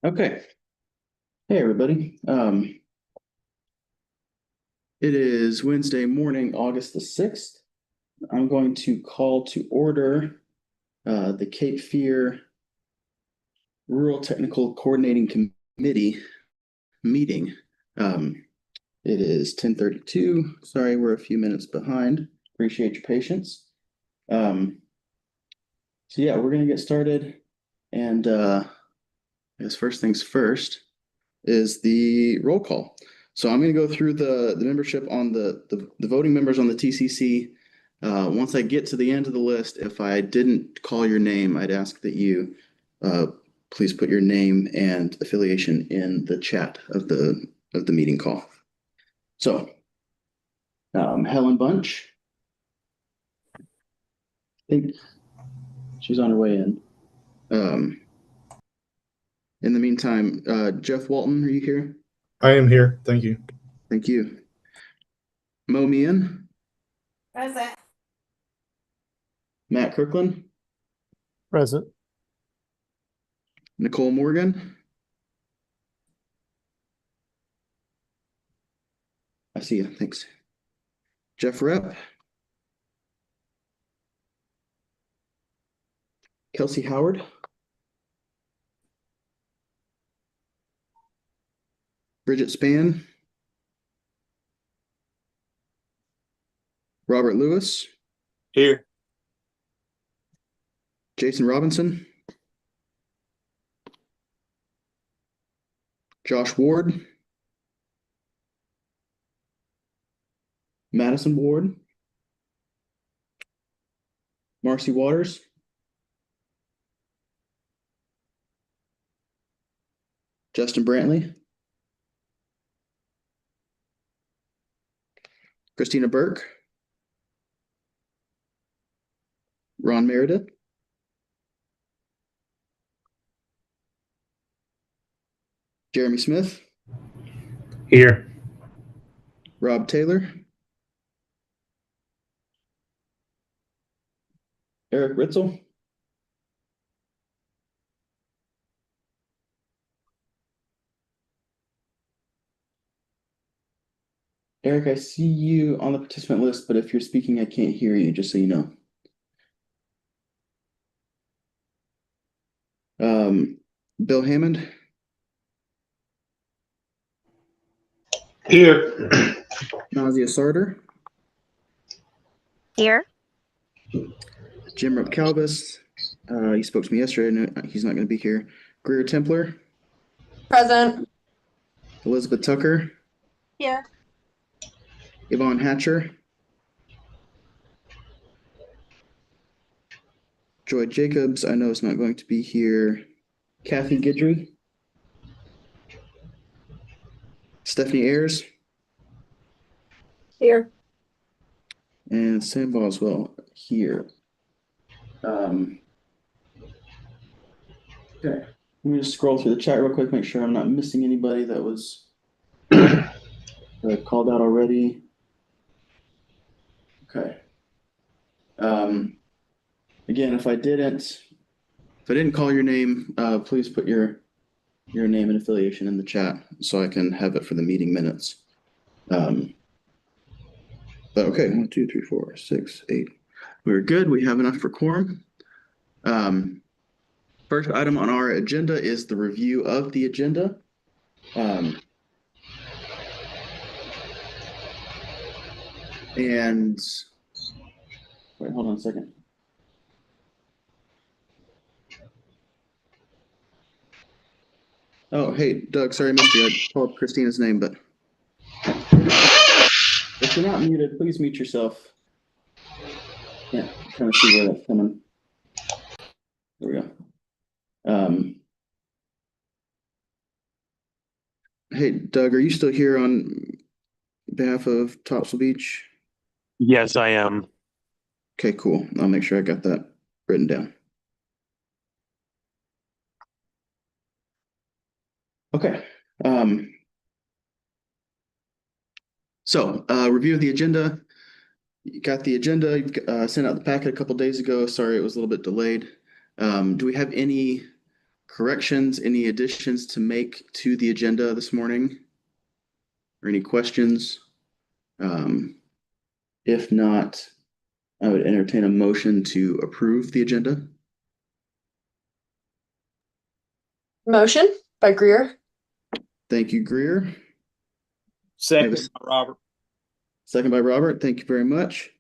Okay. Hey, everybody. It is Wednesday morning, August the 6th. I'm going to call to order the Cape Fear Rural Technical Coordinating Committee meeting. It is 10:32. Sorry, we're a few minutes behind. Appreciate your patience. So yeah, we're going to get started. And I guess first things first is the roll call. So I'm going to go through the membership on the voting members on the TCC. Once I get to the end of the list, if I didn't call your name, I'd ask that you please put your name and affiliation in the chat of the meeting call. So Helen Bunch, I think she's on her way in. In the meantime, Jeff Walton, are you here? I am here. Thank you. Thank you. Mo Meehan. Present. Matt Kirkland. Present. Nicole Morgan. I see you. Thanks. Jeff Rep. Kelsey Howard. Bridget Spann. Robert Lewis. Here. Jason Robinson. Josh Ward. Madison Ward. Marcy Waters. Justin Brantley. Christina Burke. Ron Meredith. Jeremy Smith. Here. Rob Taylor. Eric Ritzel. Eric, I see you on the participant list, but if you're speaking, I can't hear you, just so you know. Bill Hammond. Here. Nazia Sarter. Here. Jim Rupp-Calvis. He spoke to me yesterday. No, he's not going to be here. Greer Templer. Present. Elizabeth Tucker. Here. Yvonne Hatcher. Joy Jacobs, I know is not going to be here. Kathy Guidry. Stephanie Ayers. Here. And Sam Boswell here. Okay. Let me just scroll through the chat real quick, make sure I'm not missing anybody that was called out already. Okay. Again, if I didn't call your name, please put your name and affiliation in the chat so I can have it for the meeting minutes. But okay, 1, 2, 3, 4, 6, 8. We're good. We have enough for quorum. First item on our agenda is the review of the agenda. And wait, hold on a second. Oh, hey, Doug, sorry I missed you. I called Christina's name, but if you're not muted, please mute yourself. Yeah, I'm trying to see where that's coming. There we go. Hey, Doug, are you still here on behalf of Topsail Beach? Yes, I am. Okay, cool. I'll make sure I got that written down. Okay. So review of the agenda. You got the agenda. You sent out the packet a couple days ago. Sorry, it was a little bit delayed. Do we have any corrections, any additions to make to the agenda this morning? Or any questions? If not, I would entertain a motion to approve the agenda. Motion by Greer. Thank you, Greer. Second, Robert. Second by Robert. Thank you very much.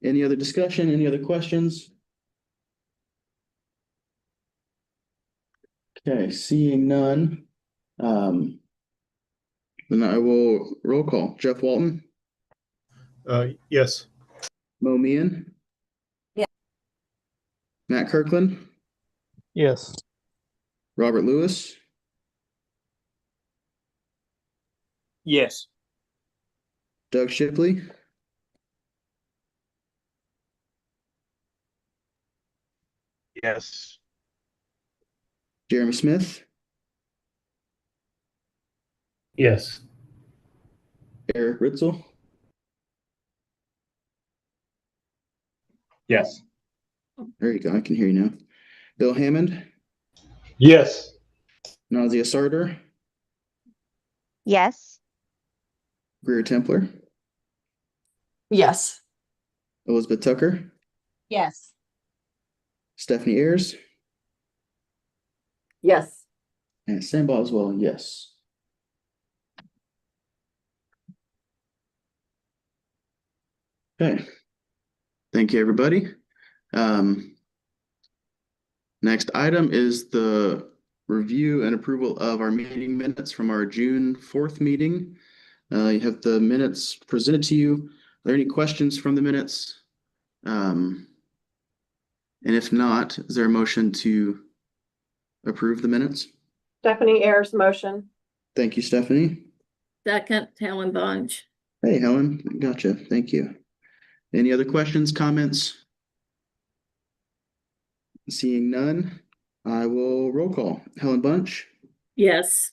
Any other discussion? Any other questions? Okay, seeing none. Then I will roll call. Jeff Walton, Yes. Mo Meehan. Yeah. Matt Kirkland, Yes. Robert Lewis, Yes. Doug Shipley, Yes. Jeremy Smith, Yes. Eric Ritzel, Yes. there you go, I can hear you now. Bill Hammond, Yes. Nazia Sarter, Yes. Greer Templer, Yes. Elizabeth Tucker, Yes. Stephanie Ayers, Yes. and Sam Boswell, yes. Okay. Thank you, everybody. Next item is the review and approval of our meeting minutes from our June 4th meeting. You have the minutes presented to you. Are there any questions from the minutes? And if not, is there a motion to approve the minutes? Stephanie Ayers motion. Thank you, Stephanie. Second, Helen Bunch. Hey, Helen, gotcha. Thank you. Any other questions, comments? Seeing none, I will roll call. Helen Bunch, Yes.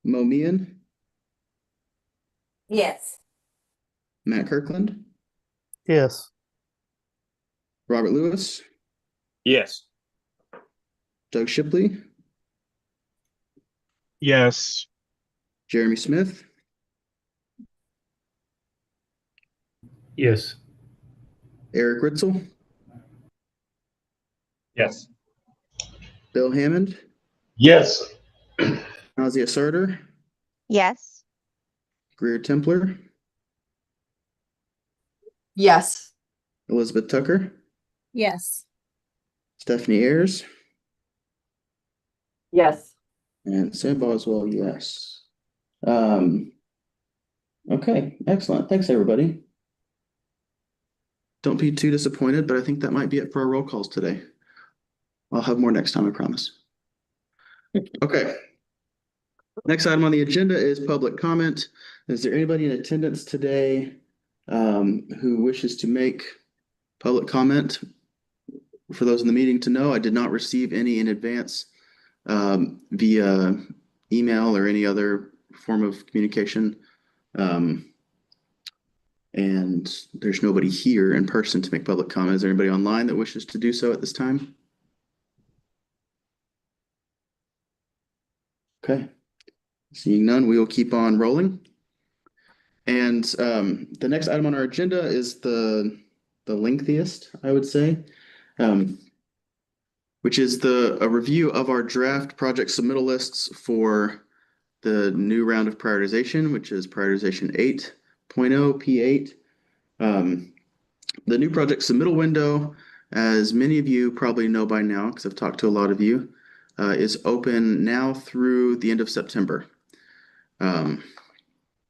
Mo Meehan, Yes. Matt Kirkland, Yes. Robert Lewis, Yes. Doug Shipley, Yes. Jeremy Smith, Yes. Eric Ritzel, Yes. Bill Hammond, Yes. Nazia Sarter, Yes. Greer Templer, Yes. Elizabeth Tucker, Yes. Stephanie Ayers, Yes. and Sam Boswell, yes. Okay, excellent. Thanks, everybody. Don't be too disappointed, but I think that might be it for our roll calls today. I'll have more next time, I promise. Okay. Next item on the agenda is public comment. Is there anybody in attendance today who wishes to make public comment? For those in the meeting to know, I did not receive any in advance via email or any other form of communication. And there's nobody here in person to make public comment. Is there anybody online that wishes to do so at this time? Okay. Seeing none, we will keep on rolling. And the next item on our agenda is the lengthiest, I would say, which is a review of our draft project submittal lists for the new round of prioritization, which is prioritization 8.0 P8. The new project submittal window, as many of you probably know by now, because I've talked to a lot of you, is open now through the end of September.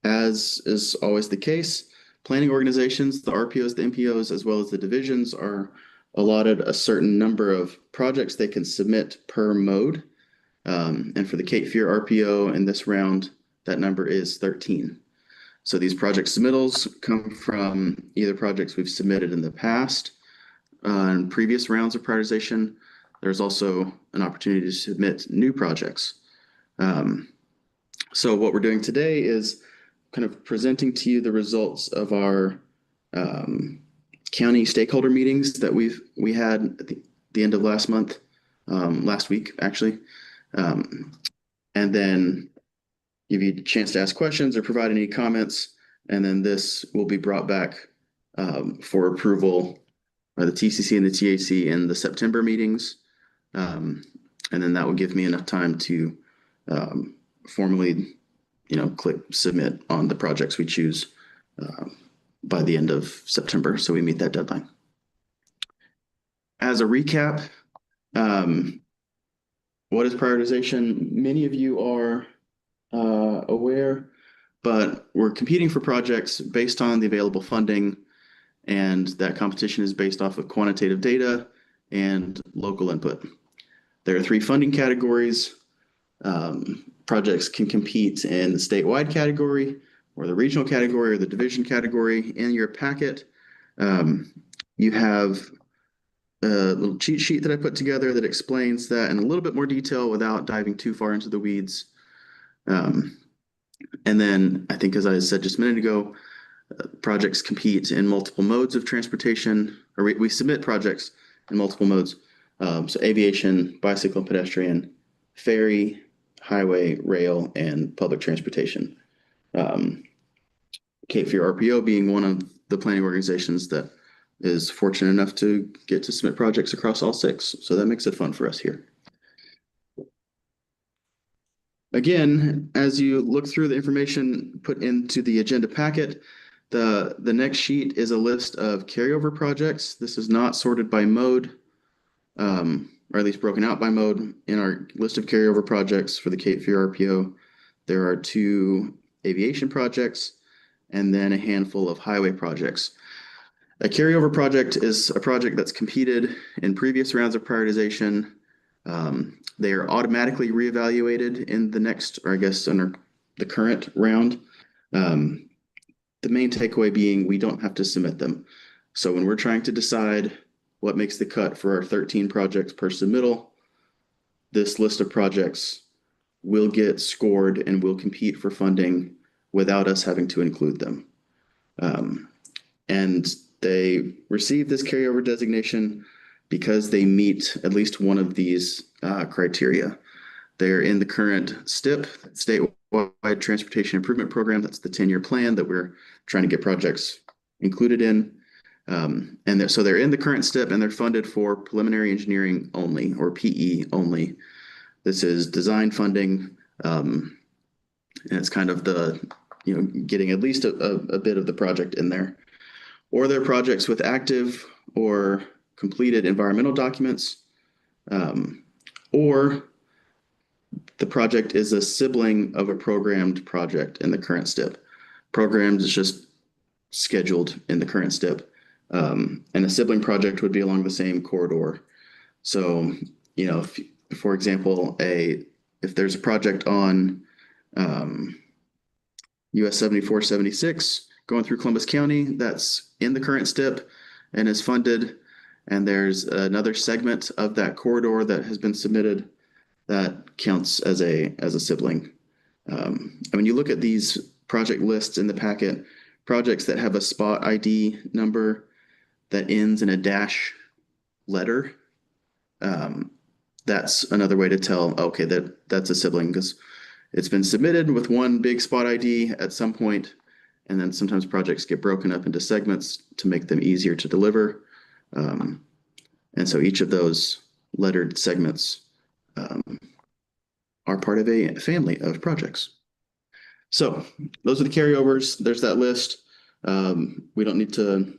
As is always the case, planning organizations, the RPOs, the MPOs, as well as the divisions are allotted a certain number of projects they can submit per mode. And for the Cape Fear RPO in this round, that number is 13. So these project submittals come from either projects we've submitted in the past in previous rounds of prioritization. There's also an opportunity to submit new projects. So what we're doing today is kind of presenting to you the results of our county stakeholder meetings that we had at the end of last month, last week actually. And then give you a chance to ask questions or provide any comments. And then this will be brought back for approval by the TCC and the TAC in the September meetings. And then that will give me enough time to formally, click submit on the projects we choose by the end of September. So we meet that deadline. As a recap, what is prioritization? Many of you are aware, but we're competing for projects based on the available funding, and that competition is based off of quantitative data and local input. There are 3 funding categories. Projects can compete in the statewide category or the regional category or the division category. In your packet, you have a little cheat sheet that I put together that explains that in a little bit more detail without diving too far into the weeds. And then I think, as I said just a minute ago, projects compete in multiple modes of transportation, or we submit projects in multiple modes. So aviation, bicycle and pedestrian, ferry, highway, rail, and public transportation. Cape Fear RPO being one of the planning organizations that is fortunate enough to get to submit projects across all 6. So that makes it fun for us here. Again, as you look through the information put into the agenda packet, the next sheet is a list of carryover projects. This is not sorted by mode, or at least broken out by mode. In our list of carryover projects for the Cape Fear RPO, there are 2 aviation projects and then a handful of highway projects. A carryover project is a project that's competed in previous rounds of prioritization. They are automatically reevaluated in the next, or I guess under the current round. The main takeaway being we don't have to submit them. So when we're trying to decide what makes the cut for our 13 projects per submittal, this list of projects will get scored and will compete for funding without us having to include them. And they receive this carryover designation because they meet at least one of these criteria. They're in the current STIP, Statewide Transportation Improvement Program. That's the 10-year plan that we're trying to get projects included in. So they're in the current STIP and they're funded for preliminary engineering only, or PE only. This is design funding, and it's kind of the, getting at least a bit of the project in there. Or they're projects with active or completed environmental documents, or the project is a sibling of a programmed project in the current STIP. Programmed is just scheduled in the current STIP, and a sibling project would be along the same corridor. So, if, for example, if there's a project on US 7476 going through Columbus County that's in the current STIP and is funded, and there's another segment of that corridor that has been submitted, that counts as a sibling. When you look at these project lists in the packet, projects that have a spot ID number that ends in a dash letter, that's another way to tell, okay, that's a sibling, because it's been submitted with one big spot ID at some point, and then sometimes projects get broken up into segments to make them easier to deliver. And so each of those lettered segments are part of a family of projects. So those are the carryovers. There's that list. We don't need to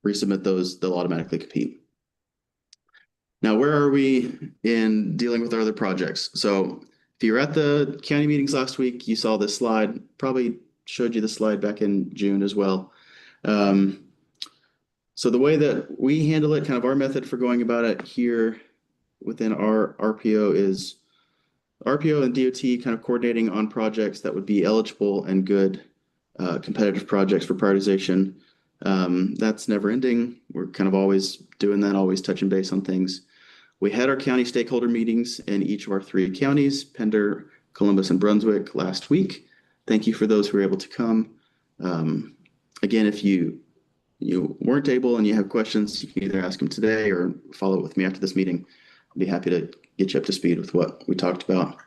resubmit those. They'll automatically compete. Now, where are we in dealing with our other projects? So if you were at the county meetings last week, you saw this slide. Probably showed you the slide back in June as well. So the way that we handle it, kind of our method for going about it here within our RPO is RPO and DOT kind of coordinating on projects that would be eligible and good competitive projects for prioritization. That's never ending. We're kind of always doing that, always touching base on things. We had our county stakeholder meetings in each of our 3 counties, Pender, Columbus, and Brunswick last week. Thank you for those who were able to come. Again, if you weren't able and you have questions, you can either ask them today or follow up with me after this meeting. I'll be happy to get you up to speed with what we talked about.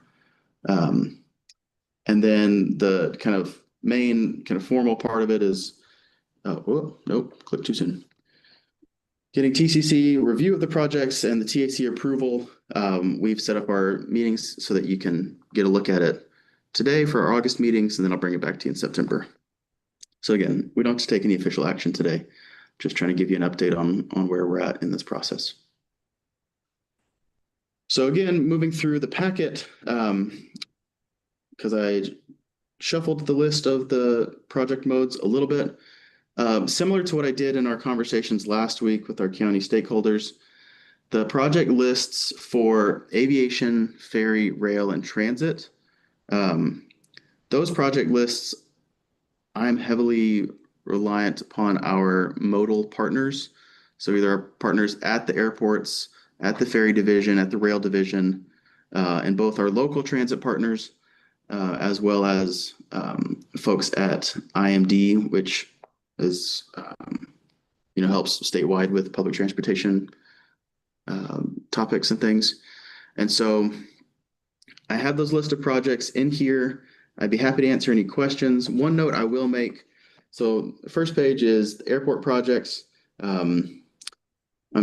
And then the kind of main kind of formal part of it is, nope, click too soon. Getting TCC review of the projects and the TAC approval. We've set up our meetings so that you can get a look at it today for our August meetings, and then I'll bring it back to you in September. So again, we don't have to take any official action today. Just trying to give you an update on where we're at in this process. So again, moving through the packet, because I shuffled the list of the project modes a little bit. Similar to what I did in our conversations last week with our county stakeholders, the project lists for aviation, ferry, rail, and transit. Those project lists, I'm heavily reliant upon our modal partners. So either our partners at the airports, at the ferry division, at the rail division, and both our local transit partners, as well as folks at IMD, which is, helps statewide with public transportation topics and things. And so I have those list of projects in here. I'd be happy to answer any questions. One note I will make. So the first page is the airport projects. I'm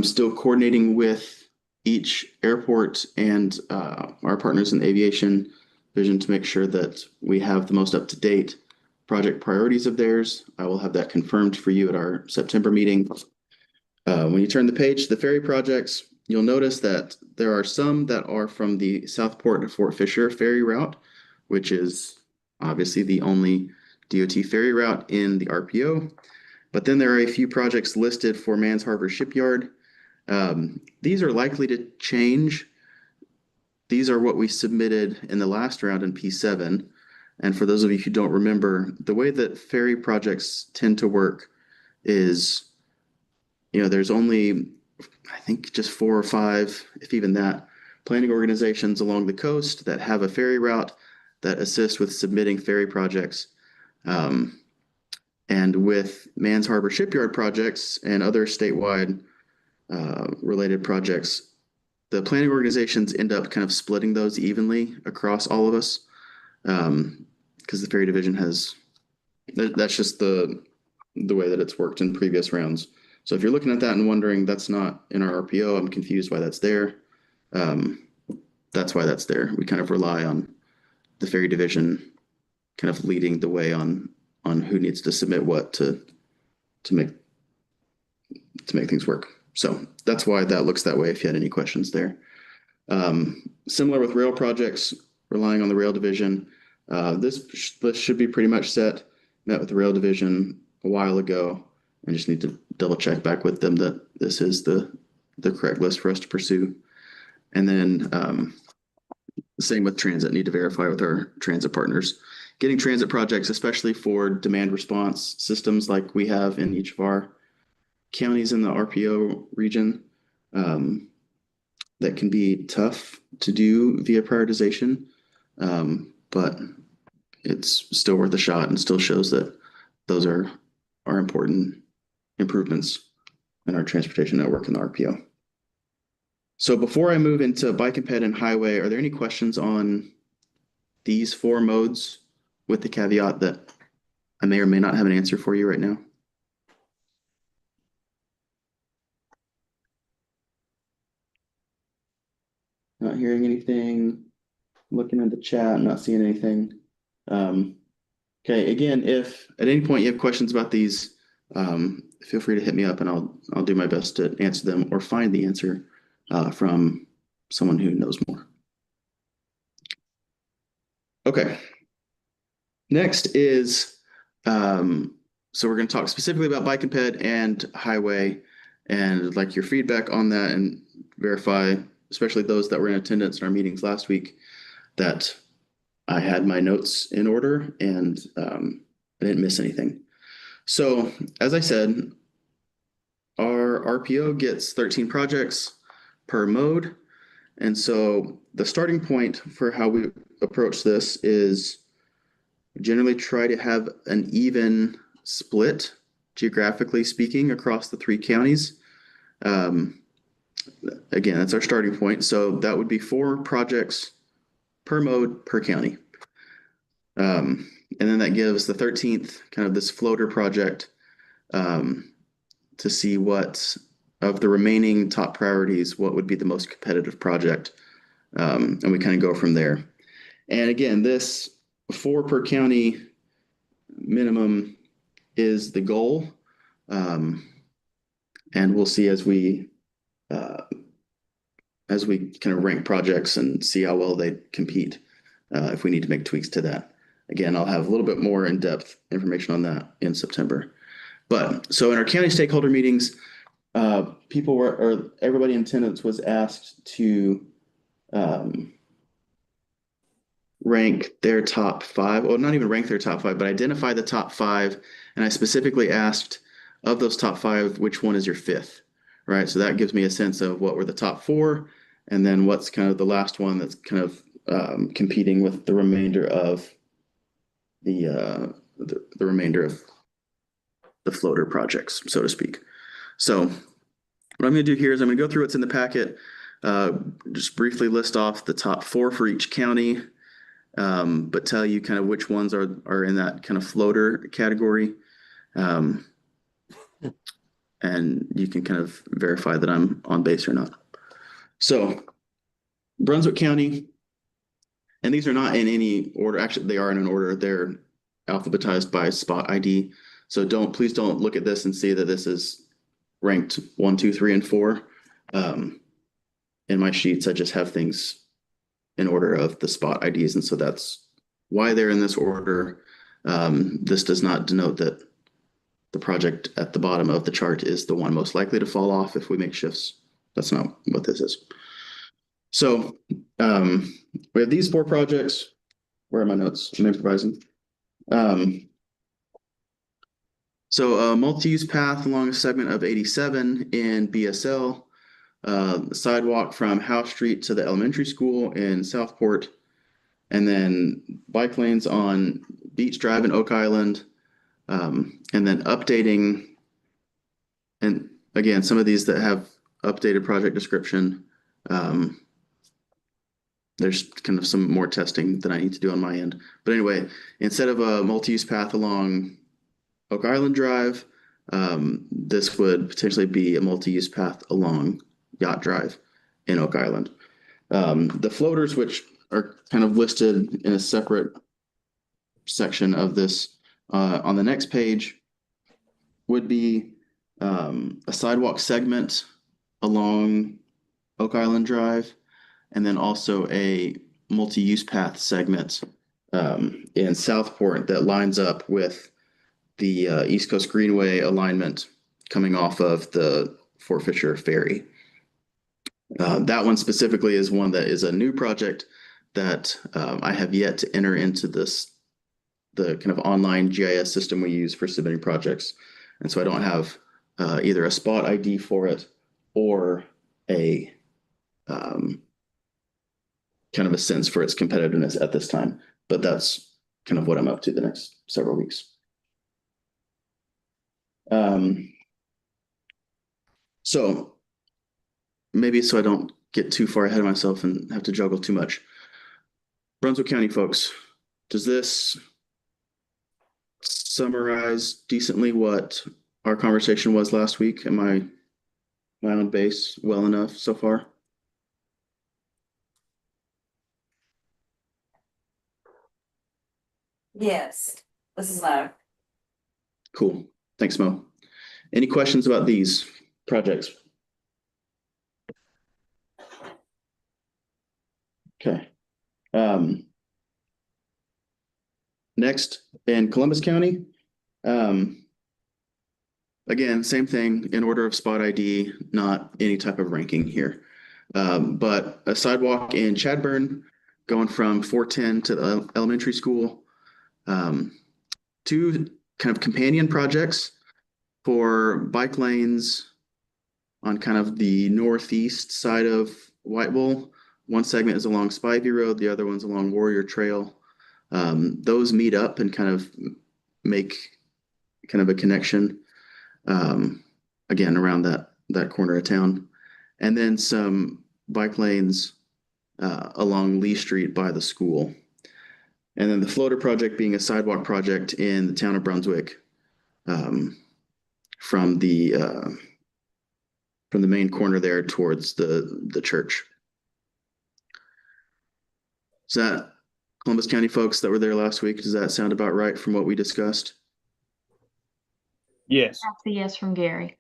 still coordinating with each airport and our partners in the aviation division to make sure that we have the most up-to-date project priorities of theirs. I will have that confirmed for you at our September meeting. When you turn the page to the ferry projects, you'll notice that there are some that are from the Southport to Fort Fisher ferry route, which is obviously the only DOT ferry route in the RPO. But then there are a few projects listed for Mans Harbor Shipyard. These are likely to change. These are what we submitted in the last round in P7. And for those of you who don't remember, the way that ferry projects tend to work is, there's only, I think, just 4 or 5, if even that, planning organizations along the coast that have a ferry route that assist with submitting ferry projects. And with Mans Harbor Shipyard projects and other statewide related projects, the planning organizations end up kind of splitting those evenly across all of us. Because the ferry division that's just the way that it's worked in previous rounds. So if you're looking at that and wondering that's not in our RPO, I'm confused why that's there. That's why that's there. We kind of rely on the ferry division kind of leading the way on who needs to submit what to make things work. So that's why that looks that way if you had any questions there. Similar with rail projects, relying on the rail division. This list should be pretty much set. Met with the rail division a while ago and just need to double check back with them that this is the correct list for us to pursue. And then the same with transit, need to verify with our transit partners. Getting transit projects, especially for demand response systems like we have in each of our counties in the RPO region, that can be tough to do via prioritization. But it's still worth a shot and still shows that those are important improvements in our transportation network in the RPO. So before I move into bike and ped and highway, are there any questions on these 4 modes with the caveat that I may or may not have an answer for you right now? Not hearing anything. Looking at the chat, not seeing anything. Okay, again, if at any point you have questions about these, feel free to hit me up and I'll do my best to answer them or find the answer from someone who knows more. Okay. Next is, so we're going to talk specifically about bike and ped and highway, and like your feedback on that, and verify, especially those that were in attendance in our meetings last week, that I had my notes in order and I didn't miss anything. So as I said, our RPO gets 13 projects per mode. And so the starting point for how we approach this is generally try to have an even split, geographically speaking, across the 3 counties. again, that's our starting point. So that would be 4 projects per mode per county. And then that gives the 13th kind of this floater project to see what of the remaining top priorities, what would be the most competitive project. And we kind of go from there. And again, this 4 per county minimum is the goal. And we'll see as we kind of rank projects and see how well they compete, if we need to make tweaks to that. Again, I'll have a little bit more in-depth information on that in September. But so in our county stakeholder meetings, everybody in attendance was asked to rank their top 5, well, not even rank their top 5, but identify the top 5. And I specifically asked, of those top 5, which one is your 5th, right? So that gives me a sense of what were the top 4, and then what's kind of the last one that's kind of competing with the remainder of the remainder of the floater projects, so to speak. So what I'm going to do here is I'm going to go through what's in the packet, just briefly list off the top 4 for each county, but tell you kind of which ones are in that kind of floater category. And you can kind of verify that I'm on base or not. So Brunswick County, and these are not in any order. Actually, they are in an order. They're alphabetized by spot ID. So please don't look at this and see that this is ranked 1, 2, 3, and 4. In my sheets, I just have things in order of the spot IDs. And so that's why they're in this order. This does not denote that the project at the bottom of the chart is the one most likely to fall off if we make shifts. That's not what this is. So we have these 4 projects. Where are my notes? I'm improvising. So a multi-use path along a segment of 87 in BSL, sidewalk from House Street to the elementary school in Southport, and then bike lanes on Beach Drive in Oak Island, and then updating, and again, some of these that have updated project description, there's kind of some more testing that I need to do on my end. But anyway, instead of a multi-use path along Oak Island Drive, this would potentially be a multi-use path along Yacht Drive in Oak Island. The floaters, which are kind of listed in a separate section of this on the next page, would be a sidewalk segment along Oak Island Drive, and then also a multi-use path segment in Southport that lines up with the East Coast Greenway alignment coming off of the Fort Fisher Ferry. That one specifically is one that is a new project that I have yet to enter into the kind of online GIS system we use for submitting projects. And so I don't have either a spot ID for it or a kind of a sense for its competitiveness at this time. But that's kind of what I'm up to the next several weeks. So maybe so I don't get too far ahead of myself and have to juggle too much. Brunswick County folks, does this summarize decently what our conversation was last week? Am I on base well enough so far? Yes, this is Mo. Cool. Thanks, Mo. Any questions about these projects? Okay. Next, in Columbus County, again, same thing in order of spot ID, not any type of ranking here. But a sidewalk in Chadburn going from 410 to the elementary school. 2 kind of companion projects for bike lanes on kind of the northeast side of White Bull. One segment is along Spivey Road, the other one's along Warrior Trail. Those meet up and kind of make kind of a connection, again, around that corner of town. and then some bike lanes along Lee Street by the school. And then the floater project being a sidewalk project in the town of Brunswick, from the main corner there towards the church. Is that Columbus County folks that were there last week? Does that sound about right from what we discussed? Yes. That's a yes from Gary.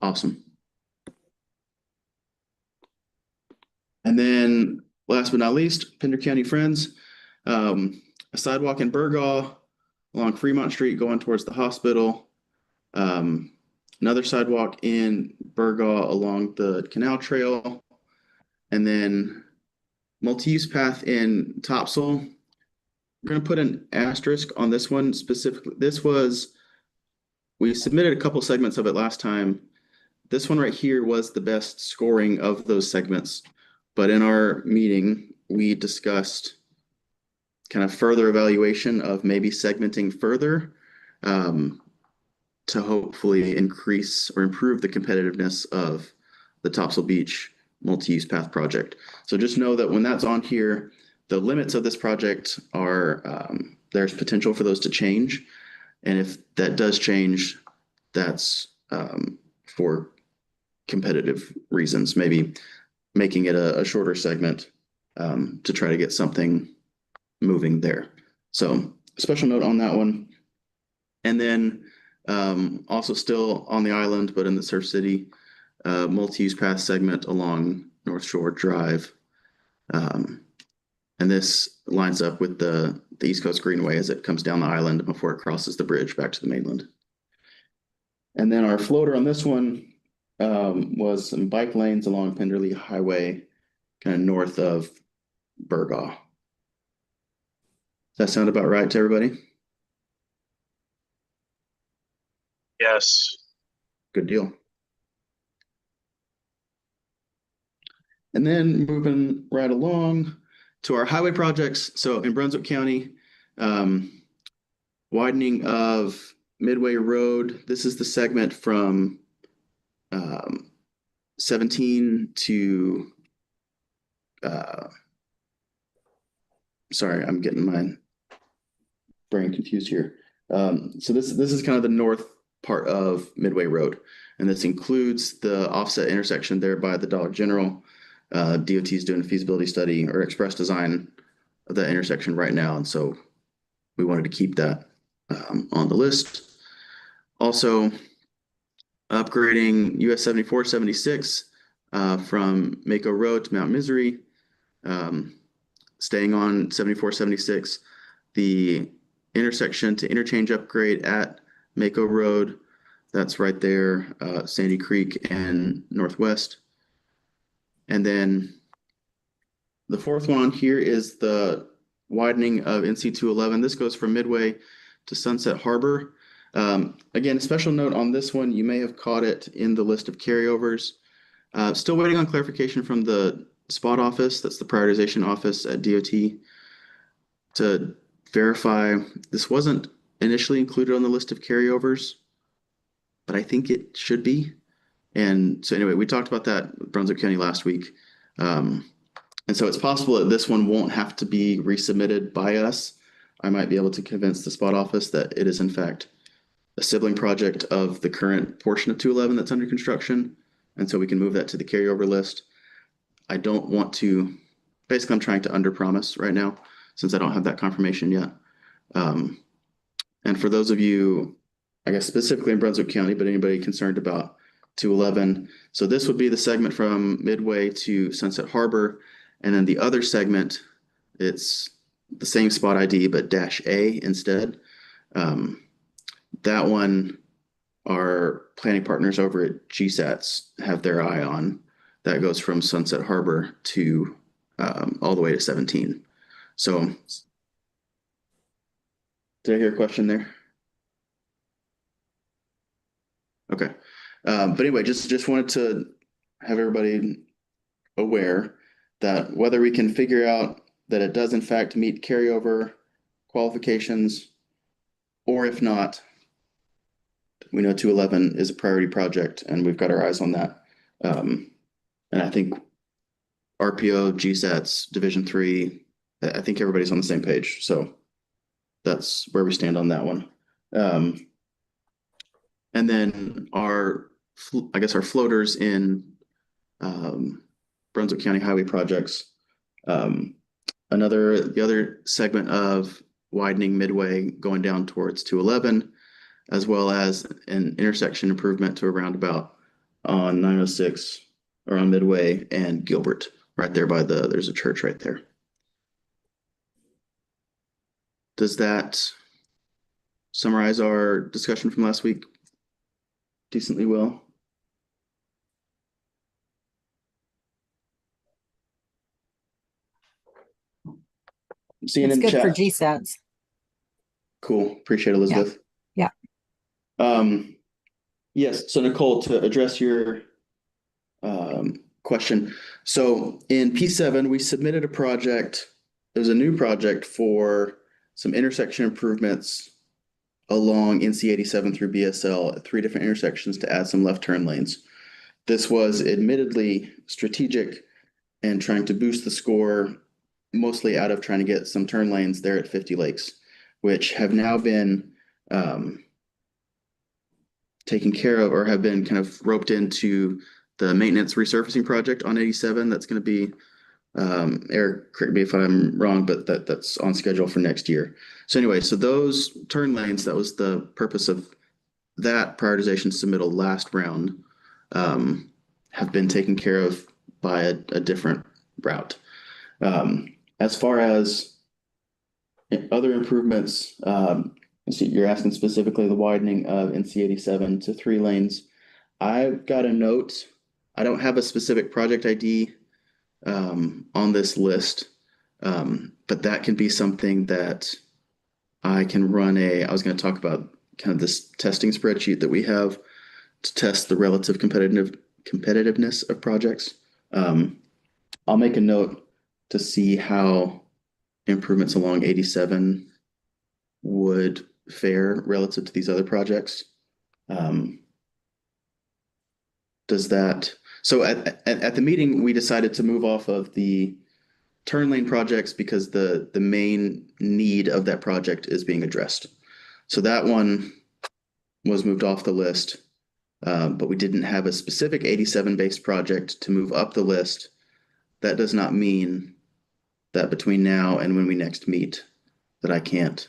Awesome. And then last but not least, Pender County Friends, a sidewalk in Burgaw along Fremont Street going towards the hospital. Another sidewalk in Burgaw along the canal trail, and then multi-use path in Topsail. We're going to put an asterisk on this one specifically. We submitted a couple segments of it last time. This one right here was the best scoring of those segments, but in our meeting, we discussed kind of further evaluation of maybe segmenting further, to hopefully increase or improve the competitiveness of the Topsail Beach multi-use path project. So just know that when that's on here, the limits of this project are, there's potential for those to change. And if that does change, that's for competitive reasons, maybe making it a shorter segment to try to get something moving there. So special note on that one. And then also still on the island, but in the Surf City, multi-use path segment along North Shore Drive. And this lines up with the East Coast Greenway as it comes down the island before it crosses the bridge back to the mainland. And then our floater on this one was some bike lanes along Penderley Highway, kind of north of Burgaw. Does that sound about right to everybody? Yes. Good deal. And then moving right along to our highway projects. So in Brunswick County, widening of Midway Road. This is the segment from 17 to, sorry, I'm getting my brain confused here. So this is kind of the north part of Midway Road, and this includes the offset intersection there by the Dollar General. DOT is doing a feasibility study or express design of that intersection right now, and so we wanted to keep that on the list. Also, upgrading US 7476 from Mako Road to Mount Misery, staying on 7476, the intersection to interchange upgrade at Mako Road, that's right there, Sandy Creek and Northwest. And then the fourth one on here is the widening of NC 211. This goes from Midway to Sunset Harbor. Again, a special note on this one, you may have caught it in the list of carryovers. Still waiting on clarification from the spot office, that's the prioritization office at DOT, to verify this wasn't initially included on the list of carryovers, but I think it should be. And so anyway, we talked about that with Brunswick County last week. And so it's possible that this one won't have to be resubmitted by us. I might be able to convince the spot office that it is in fact a sibling project of the current portion of 211 that's under construction. And so we can move that to the carryover list. I don't want to, basically I'm trying to underpromise right now since I don't have that confirmation yet. And for those of you, I guess specifically in Brunswick County, but anybody concerned about 211. So this would be the segment from Midway to Sunset Harbor. And then the other segment, it's the same spot ID, but -A instead. That one, our planning partners over at GSATs have their eye on. That goes from Sunset Harbor to all the way to 17. So did I hear a question there? Okay. But anyway, just wanted to have everybody aware that whether we can figure out that it does in fact meet carryover qualifications, or if not, we know 211 is a priority project and we've got our eyes on that. And I think RPO, GSATs, Division 3, I think everybody's on the same page. So that's where we stand on that one. And then our floaters in Brunswick County Highway projects. The other segment of widening Midway going down towards 211, as well as an intersection improvement to a roundabout on 906 around Midway and Gilbert, right there there's a church right there. Does that summarize our discussion from last week decently well? Seeing It's in the good for chat. GSATs. Cool. Appreciate it, Elizabeth. Yeah. Yes. So Nicole, to address your question. So in P7, we submitted a project. There's a new project for some intersection improvements along NC 87 through BSL at 3 different intersections to add some left turn lanes. This was admittedly strategic and trying to boost the score, mostly out of trying to get some turn lanes there at 50 Lakes, which have now been taken care of or have been kind of roped into the maintenance resurfacing project on 87. That's going to be, Eric, correct me if I'm wrong, but that's on schedule for next year. So anyway, so those turn lanes, that was the purpose of that prioritization submittal last round, have been taken care of by a different route. As far as other improvements, so you're asking specifically the widening of NC 87 to 3 lanes. I've got a note. I don't have a specific project ID on this list, but that can be something that I can run I was going to talk about kind of this testing spreadsheet that we have to test the relative competitiveness of projects. I'll make a note to see how improvements along 87 would fare relative to these other projects. So at the meeting, we decided to move off of the turn lane projects because the main need of that project is being addressed. So that one was moved off the list, but we didn't have a specific 87 based project to move up the list. That does not mean that between now and when we next meet that I can't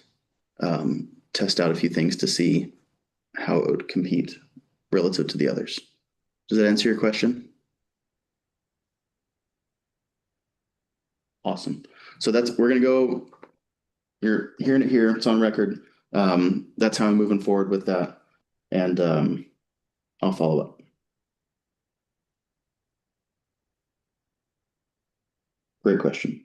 test out a few things to see how it would compete relative to the others. Does that answer your question? Awesome. So we're going to go, you're hearing it here, it's on record. That's how I'm moving forward with that. And I'll follow up. Great question.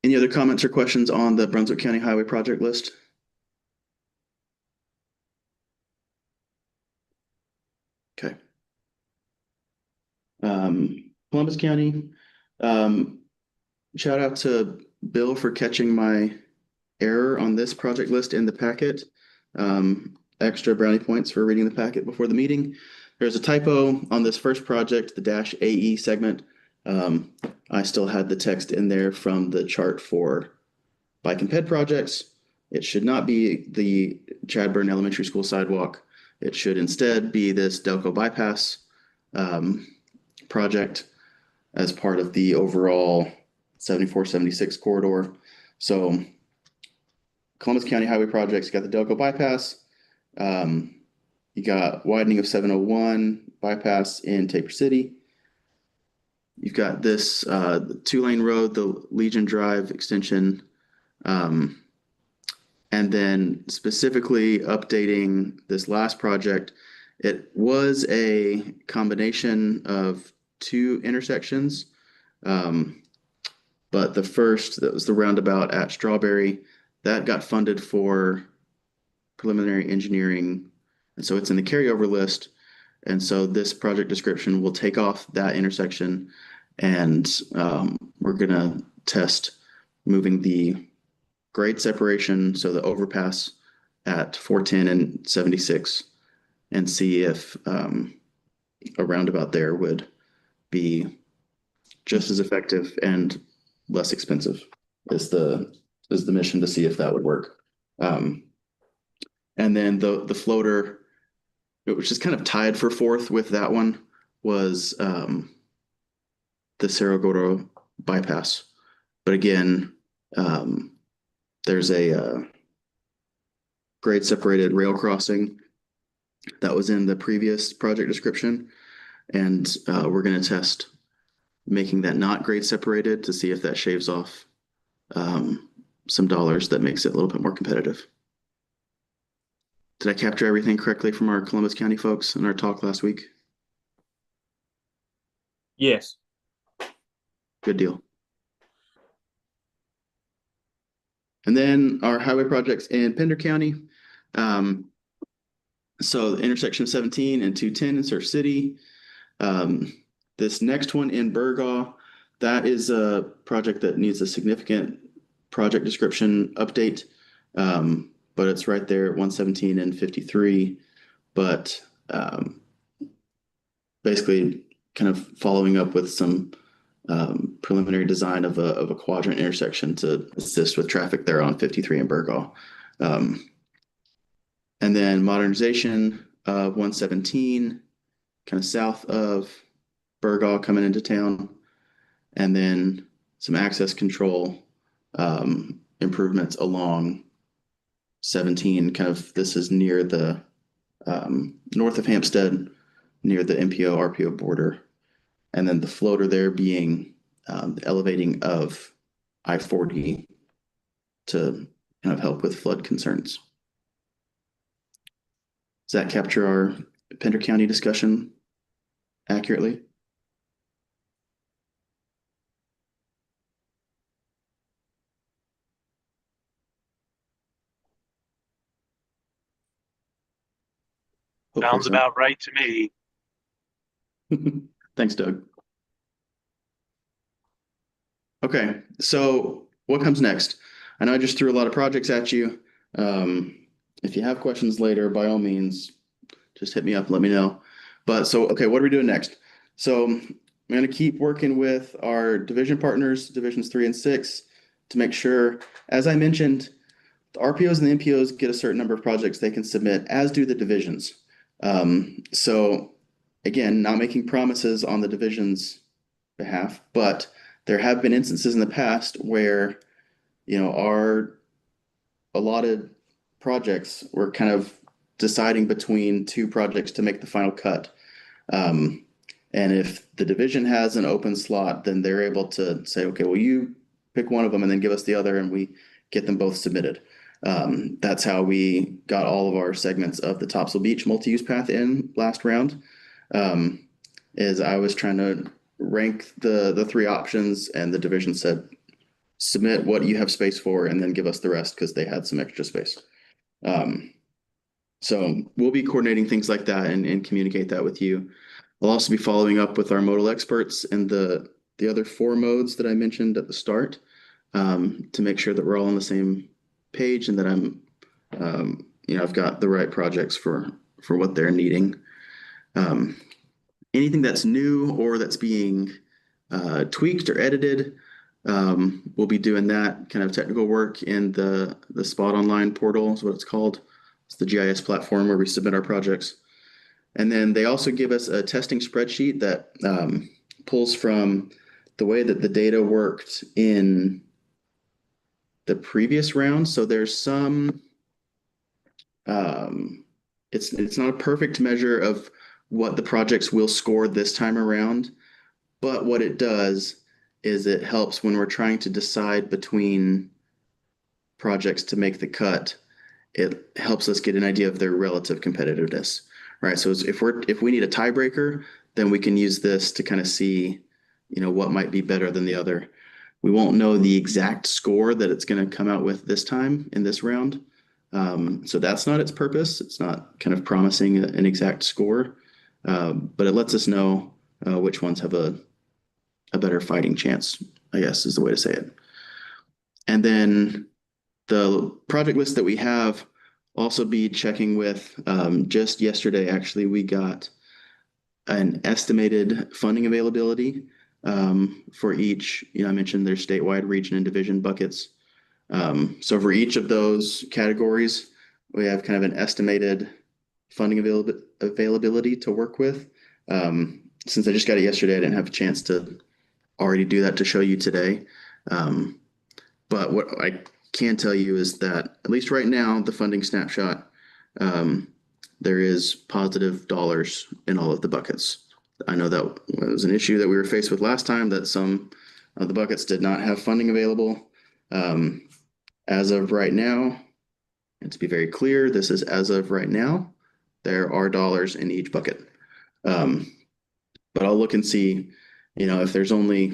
Any other comments or questions on the Brunswick County Highway project list? Okay. Columbus County, shout out to Bill for catching my error on this project list in the packet. Extra brownie points for reading the packet before the meeting. There's a typo on this first project, the -AE segment. I still had the text in there from the chart for bike and ped projects. It should not be the Chadburn Elementary School sidewalk. It should instead be this Delco bypass project as part of the overall 74-76 corridor. So Columbus County Highway projects, you got the Delco bypass. You got widening of 701 bypass in Tabor City. You've got this 2-lane road, the Legion Drive extension. And then specifically updating this last project, it was a combination of 2 intersections. But the first, that was the roundabout at Strawberry, that got funded for preliminary engineering. And so it's in the carryover list. And so this project description will take off that intersection, and we're going to test moving the grade separation, so the overpass at 410 and 76 and see if a roundabout there would be just as effective and less expensive is the mission, to see if that would work. And then the floater, which is kind of tied for fourth with that one, was the Cerro Gordo bypass. But again, there's a grade separated rail crossing that was in the previous project description. And we're going to test making that not grade separated to see if that shaves off some dollars that makes it a little bit more competitive. Did I capture everything correctly from our Columbus County folks in our talk last week? Yes. Good deal. And then our highway projects in Pender County. So the intersection of 17 and 210 in Surf City. This next one in Burgaw, that is a project that needs a significant project description update. But it's right there at 117 and 53. But basically kind of following up with some preliminary design of a quadrant intersection to assist with traffic there on 53 in Burgaw. And then modernization of 117, kind of south of Burgaw coming into town. And then some access control improvements along 17, kind of, this is near the north of Hampstead, near the MPO RPO border. And then the floater there being the elevating of I-40 to kind of help with flood concerns. Does that capture our Pender County discussion accurately? Hopefully Sounds so. about right to me. Thanks, Doug. Okay, so what comes next? I know I just threw a lot of projects at you. If you have questions later, by all means, just hit me up and let me know. But so, okay, what are we doing next? So I'm going to keep working with our division partners, divisions 3 and 6, to make sure, as I mentioned, the RPOs and the MPOs get a certain number of projects they can submit, as do the divisions. So again, not making promises on the division's behalf, but there have been instances in the past where, our allotted projects were kind of deciding between two projects to make the final cut. And if the division has an open slot, then they're able to say, okay, well, you pick one of them and then give us the other, and we get them both submitted. That's how we got all of our segments of the Topsail Beach multi-use path in last round. Is I was trying to rank the three options, and the division said, submit what you have space for and then give us the rest, because they had some extra space. So we'll be coordinating things like that and communicate that with you. I'll also be following up with our modal experts and the other 4 modes that I mentioned at the start, to make sure that we're all on the same page and that I've got the right projects for what they're needing. Anything that's new or that's being tweaked or edited, we'll be doing that kind of technical work in the Spot Online portal is what it's called. It's the GIS platform where we submit our projects. And then they also give us a testing spreadsheet that pulls from the way that the data worked in the previous round. So there's some, it's not a perfect measure of what the projects will score this time around, but what it does is it helps when we're trying to decide between projects to make the cut. It helps us get an idea of their relative competitiveness, right? So if we need a tiebreaker, then we can use this to kind of see, what might be better than the other. We won't know the exact score that it's going to come out with this time in this round. So that's not its purpose. It's not kind of promising an exact score, but it lets us know which ones have a better fighting chance, I guess is the way to say it. And then the project list that we have also be checking with, just yesterday, actually, we got an estimated funding availability for each, I mentioned there's statewide, region, and division buckets. So for each of those categories, we have kind of an estimated funding availability to work with. Since I just got it yesterday, I didn't have a chance to already do that to show you today. But what I can tell you is that at least right now, the funding snapshot, there is positive dollars in all of the buckets. I know that was an issue that we were faced with last time, that some of the buckets did not have funding available. As of right now, and to be very clear, this is as of right now, there are dollars in each bucket. But I'll look and see, if there's only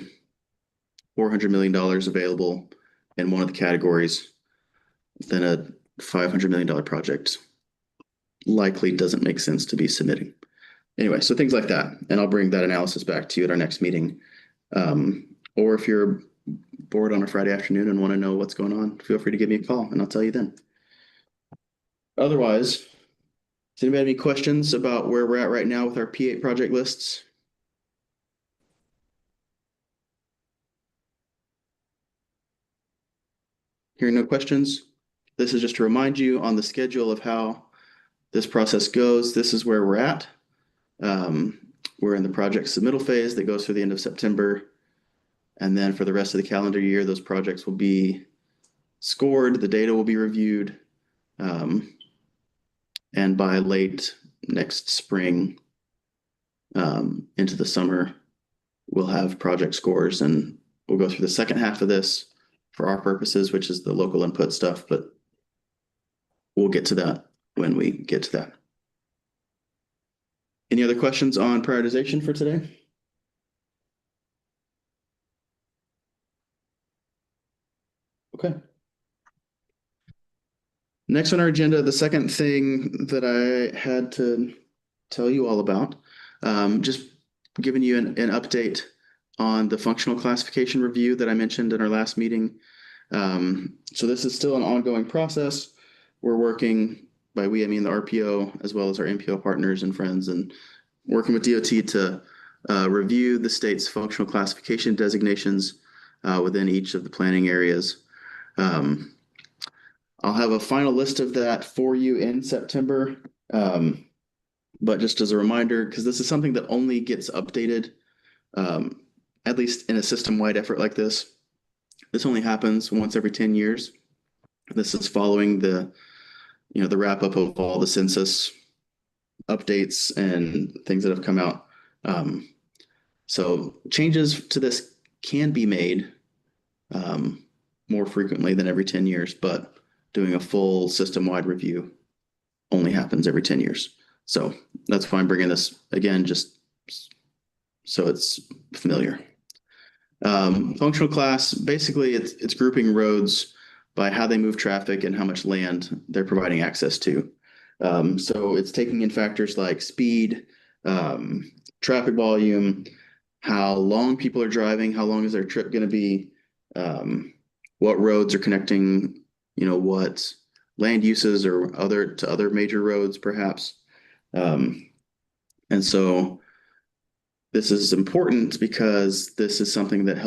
$400 million available in one of the categories, then a $500 million project likely doesn't make sense to be submitting. Anyway, so things like that. And I'll bring that analysis back to you at our next meeting. Or if you're bored on a Friday afternoon and want to know what's going on, feel free to give me a call and I'll tell you then. Otherwise, does anybody have any questions about where we're at right now with our P8 project lists? Hearing no questions, this is just to remind you on the schedule of how this process goes. This is where we're at. We're in the project submittal phase that goes through the end of September. And then for the rest of the calendar year, those projects will be scored, the data will be reviewed. And by late next spring, into the summer, we'll have project scores, and we'll go through the second half of this for our purposes, which is the local input stuff, but we'll get to that when we get to that. Any other questions on prioritization for today? Okay. Next on our agenda, the second thing that I had to tell you all about, just giving you an update on the functional classification review that I mentioned in our last meeting. So this is still an ongoing process. We're working, by we, I mean the RPO, as well as our MPO partners and friends, and working with DOT to review the state's functional classification designations within each of the planning areas. I'll have a final list of that for you in September. But just as a reminder, because this is something that only gets updated, at least in a system-wide effort like this. This only happens once every 10 years. This is following the wrap-up of all the census updates and things that have come out. So changes to this can be made more frequently than every 10 years, but doing a full system-wide review only happens every 10 years. So that's why I'm bringing this again, just so it's familiar. Functional class, basically it's grouping roads by how they move traffic and how much land they're providing access to. So it's taking in factors like speed, traffic volume, how long people are driving, how long is their trip going to be, what roads are connecting, what land uses or other major roads perhaps. And so this is important because this is something that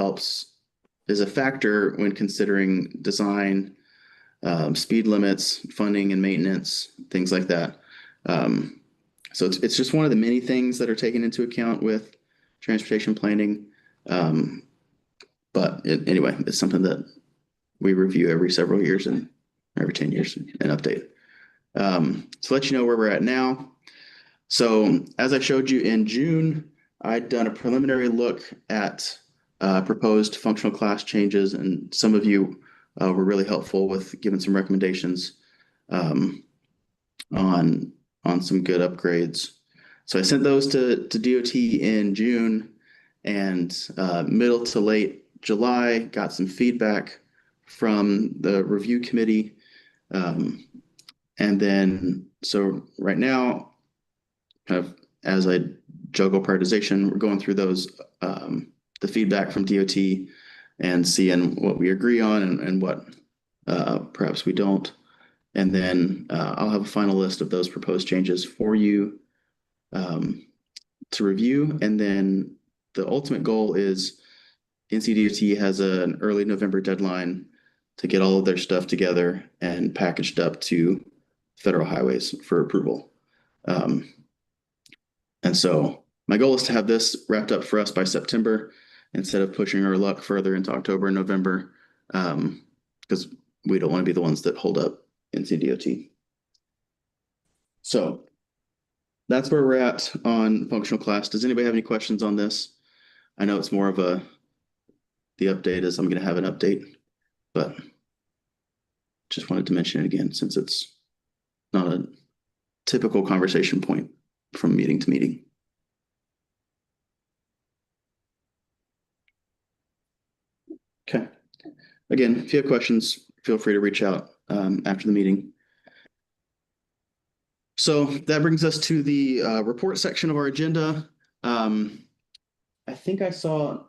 is a factor when considering design, speed limits, funding and maintenance, things like that. So it's just one of the many things that are taken into account with transportation planning. But anyway, it's something that we review every several years and every 10 years and update. To let you know where we're at now. So as I showed you in June, I'd done a preliminary look at proposed functional class changes, and some of you were really helpful with giving some recommendations on some good upgrades. So I sent those to DOT in June, and middle to late July, got some feedback from the review committee. And then, so right now, kind of as I juggle prioritization, we're going through those, the feedback from DOT and seeing what we agree on and what perhaps we don't. And then I'll have a final list of those proposed changes for you to review. And then the ultimate goal is NCDOT has an early November deadline to get all of their stuff together and packaged up to federal highways for approval. And so my goal is to have this wrapped up for us by September instead of pushing our luck further into October and November, because we don't want to be the ones that hold up NCDOT. So that's where we're at on functional class. Does anybody have any questions on this? I know it's more of the update is I'm going to have an update, but just wanted to mention it again since it's not a typical conversation point from meeting to meeting. Okay. Again, if you have questions, feel free to reach out after the meeting. So that brings us to the report section of our agenda. I think I saw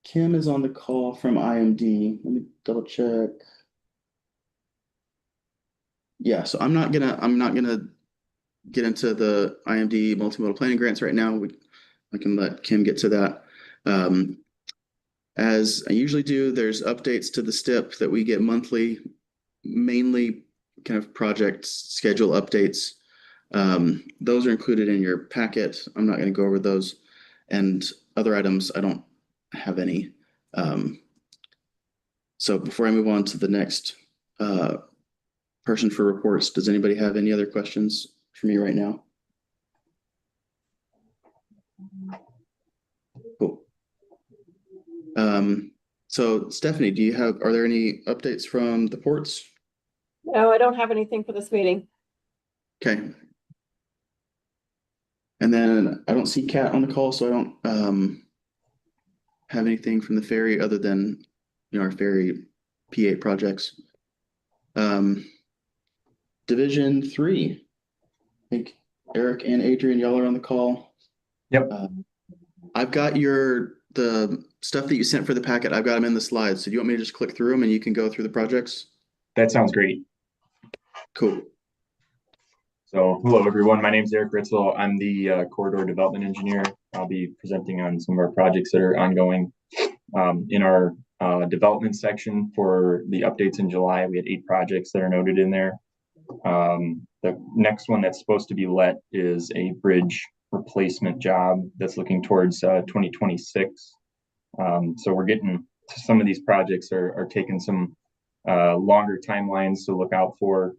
Kim is on the call from IMD. Let me double check. Yeah, so I'm not gonna get into the IMD multimodal planning grants right now. I can let Kim get to that. As I usually do, there's updates to the STIP that we get monthly, mainly kind of project schedule updates. Those are included in your packet. I'm not going to go over those, and other items I don't have any. So before I move on to the next person for reports, does anybody have any other questions for me right now? Cool. So Stephanie, are there any updates from the ports? No, I don't have anything for this meeting. Okay. And then I don't see Kat on the call, so I don't have anything from the ferry other than our ferry P8 projects. Division 3. I think Eric and Adrian, y'all are on the call. Yep. I've got the stuff that you sent for the packet. I've got them in the slides. So do you want me to just click through them and you can go through the projects? That sounds great. Cool. So hello, everyone. My name is Eric Ritzel. I'm the corridor development engineer. I'll be presenting on some of our projects that are ongoing. In our development section for the updates in July, we had 8 projects that are noted in there. The next one that's supposed to be let is a bridge replacement job that's looking towards 2026. So we're getting to some of these projects are taking some longer timelines to look out for.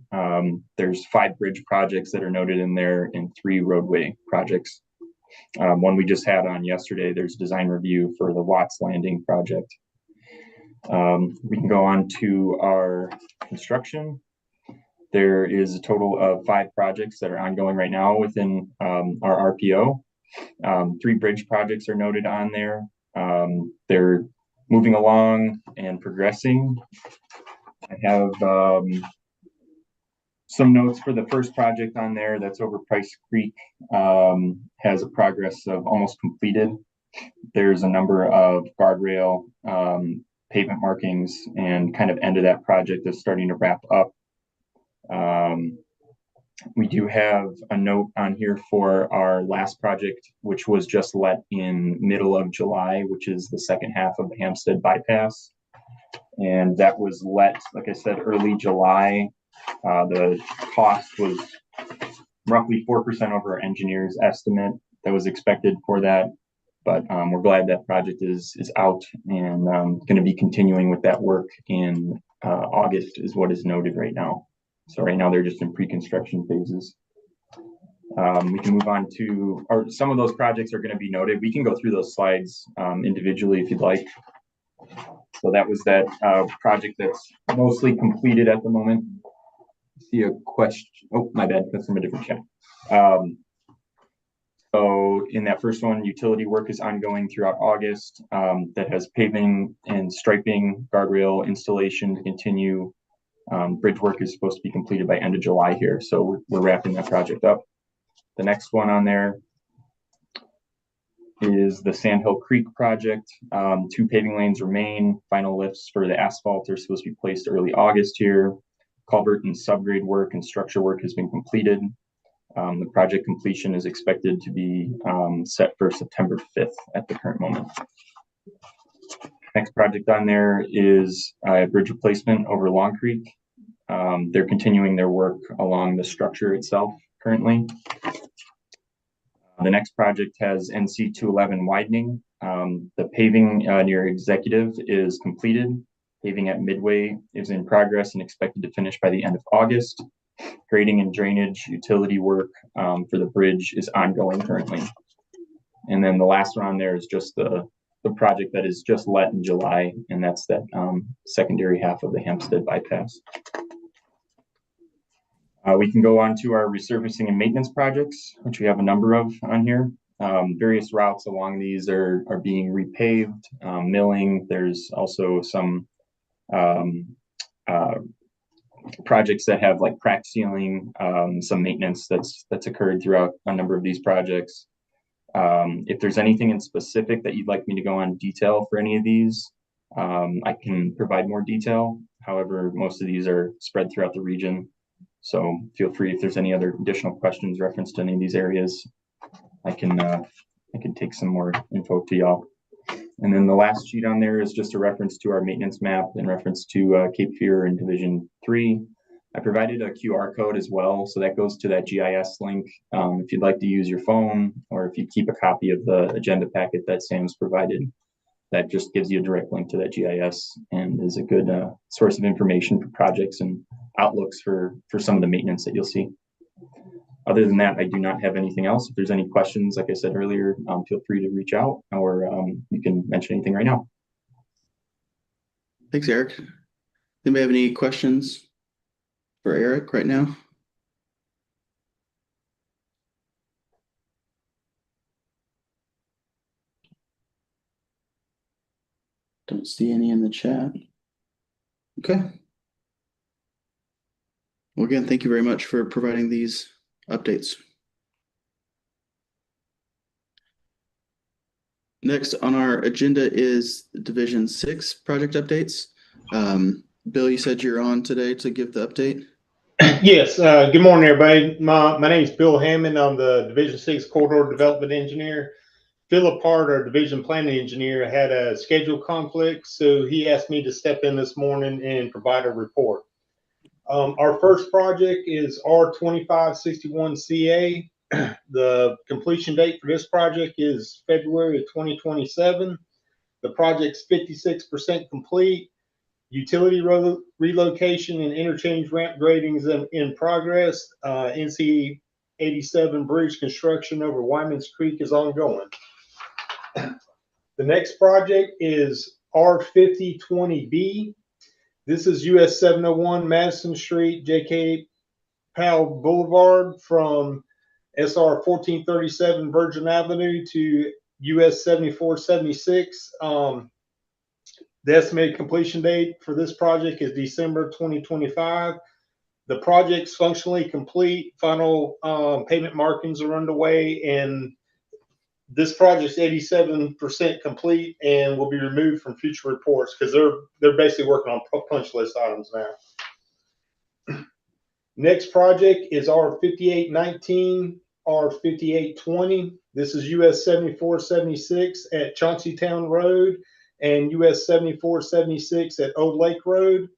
There's 5 bridge projects that are noted in there and 3 roadway projects. One we just had on yesterday, there's design review for the Watts Landing project. We can go on to our construction. There is a total of 5 projects that are ongoing right now within our RPO. 3 bridge projects are noted on there. They're moving along and progressing. I have some notes for the first project on there that's over Price Creek, has a progress of almost completed. There's a number of guardrail pavement markings and kind of end of that project is starting to wrap up. We do have a note on here for our last project, which was just let in middle of July, which is the second half of the Hampstead bypass. And that was let, like I said, early July. The cost was roughly 4% over our engineer's estimate that was expected for that. But we're glad that project is out and going to be continuing with that work in August is what is noted right now. So right now they're just in pre-construction phases. We can move on to, or some of those projects are going to be noted. We can go through those slides individually if you'd like. So that was that project that's mostly completed at the moment. See a question. Oh, my bad. That's from a different chat. So in that first one, utility work is ongoing throughout August. That has paving and striping, guardrail installation to continue. Bridge work is supposed to be completed by end of July here. So we're wrapping that project up. The next one on there is the Sandhill Creek project. 2 paving lanes remain. Final lifts for the asphalt are supposed to be placed early August here. culvert and subgrade work and structure work has been completed. The project completion is expected to be set for September 5th at the current moment. Next project on there is a bridge replacement over Long Creek. They're continuing their work along the structure itself currently. The next project has NC 211 widening. The paving near Executive is completed. Paving at Midway is in progress and expected to finish by the end of August. Grading and drainage utility work for the bridge is ongoing currently. And then the last one on there is just the project that is just let in July, and that's that secondary half of the Hempstead bypass. We can go on to our resurfacing and maintenance projects, which we have a number of on here. Various routes along these are being repaved, milling. There's also some projects that have like crack sealing, some maintenance that's occurred throughout a number of these projects. If there's anything in specific that you'd like me to go on detail for any of these, I can provide more detail. However, most of these are spread throughout the region. So feel free if there's any other additional questions referenced to any of these areas, I can take some more info to y'all. And then the last sheet on there is just a reference to our maintenance map in reference to Cape Fear and Division 3. I provided a QR code as well, so that goes to that GIS link. If you'd like to use your phone, or if you keep a copy of the agenda packet that Sam's provided, that just gives you a direct link to that GIS and is a good source of information for projects and outlooks for some of the maintenance that you'll see. Other than that, I do not have anything else. If there's any questions, like I said earlier, feel free to reach out, or you can mention anything right now. Thanks, Eric. Anybody have any questions for Eric right now? Don't see any in the chat. Okay. Well, again, thank you very much for providing these updates. Next on our agenda is Division 6 project updates. Bill, you said you're on today to give the update. Yes. Good morning, everybody. My name is Bill Hammond. I'm the Division 6 Corridor Development Engineer. Philip Hart, our Division Planning Engineer, had a schedule conflict, so he asked me to step in this morning and provide a report. Our first project is R2561CA. The completion date for this project is February of 2027. The project's 56% complete. Utility relocation and interchange ramp gradings in progress. NC 87 bridge construction over Wyman's Creek is ongoing. The next project is R5020B. This is US 701 Madison Street, JK Powell Boulevard from SR 1437 Virgin Avenue to US 7476. The estimated completion date for this project is December 2025. The project's functionally complete. Final pavement markings are underway, and this project's 87% complete and will be removed from future reports because they're basically working on punch list items now. Next project is R5819, R5820. This is US 7476 at Chauncey Town Road and US 7476 at Old Lake Road.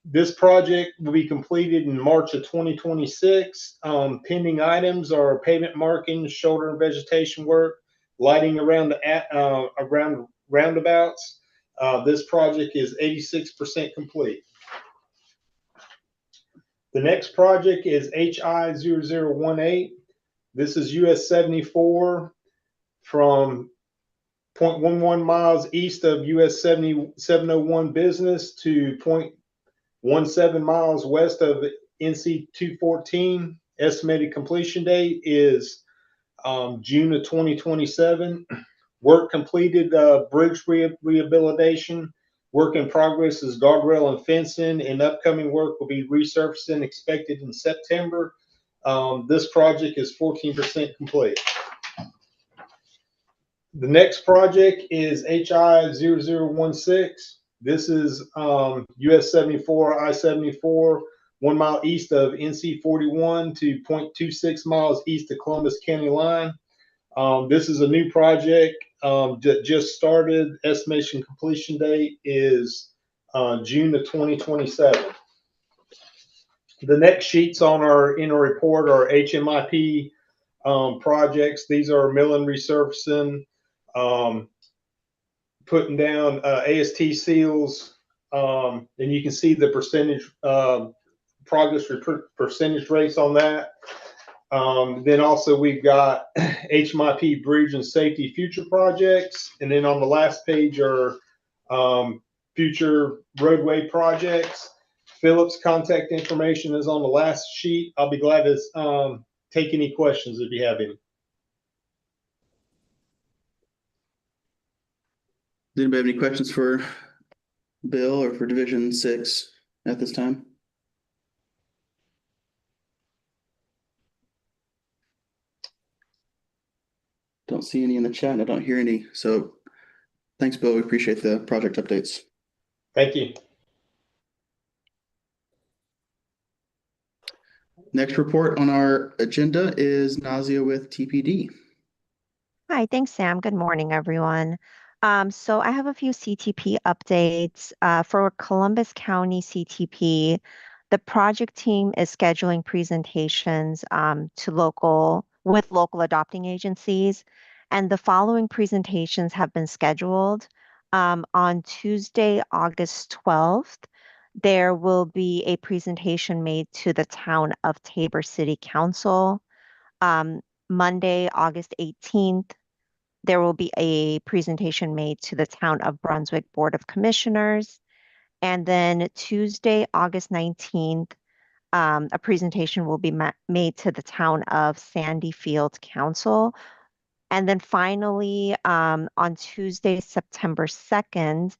This project will be completed in March of 2026. Pending items are pavement markings, shoulder and vegetation work, lighting around around roundabouts. This project is 86% complete. The next project is HI0018. This is US 74 from 0.11 miles east of US 701 Business to 0.17 miles west of NC 214. Estimated completion date is June of 2027. Work completed, bridge rehabilitation. Work in progress is guardrail and fencing, and upcoming work will be resurfacing expected in September. This project is 14% complete. The next project is HI0016. This is US 74, I-74, 1 mile east of NC 41 to 0.26 miles east of Columbus County line. This is a new project that just started. Estimation completion date is June of 2027. The next sheets on our report are HMIP projects. These are milling, resurfacing, putting down AST seals, and you can see the percentage progress percentage rates on that. Then also we've got HMIP bridge and safety future projects, and then on the last page are future roadway projects. Philip's contact information is on the last sheet. I'll be glad to take any questions if you have any. Does anybody have any questions for Bill or for Division 6 at this time? Don't see any in the chat, and I don't hear any. So thanks, Bill. We appreciate the project updates. Thank you. Next report on our agenda is Nazia with TPD. Hi, thanks, Sam. Good morning, everyone. So I have a few CTP updates. For Columbus County CTP, the project team is scheduling presentations with local adopting agencies, and the following presentations have been scheduled. On Tuesday, August 12th, there will be a presentation made to the Town of Tabor City Council. Monday, August 18th, there will be a presentation made to the Town of Brunswick Board of Commissioners. And then Tuesday, August 19th, a presentation will be made to the Town of Sandy Field Council. And then finally, on Tuesday, September 2nd,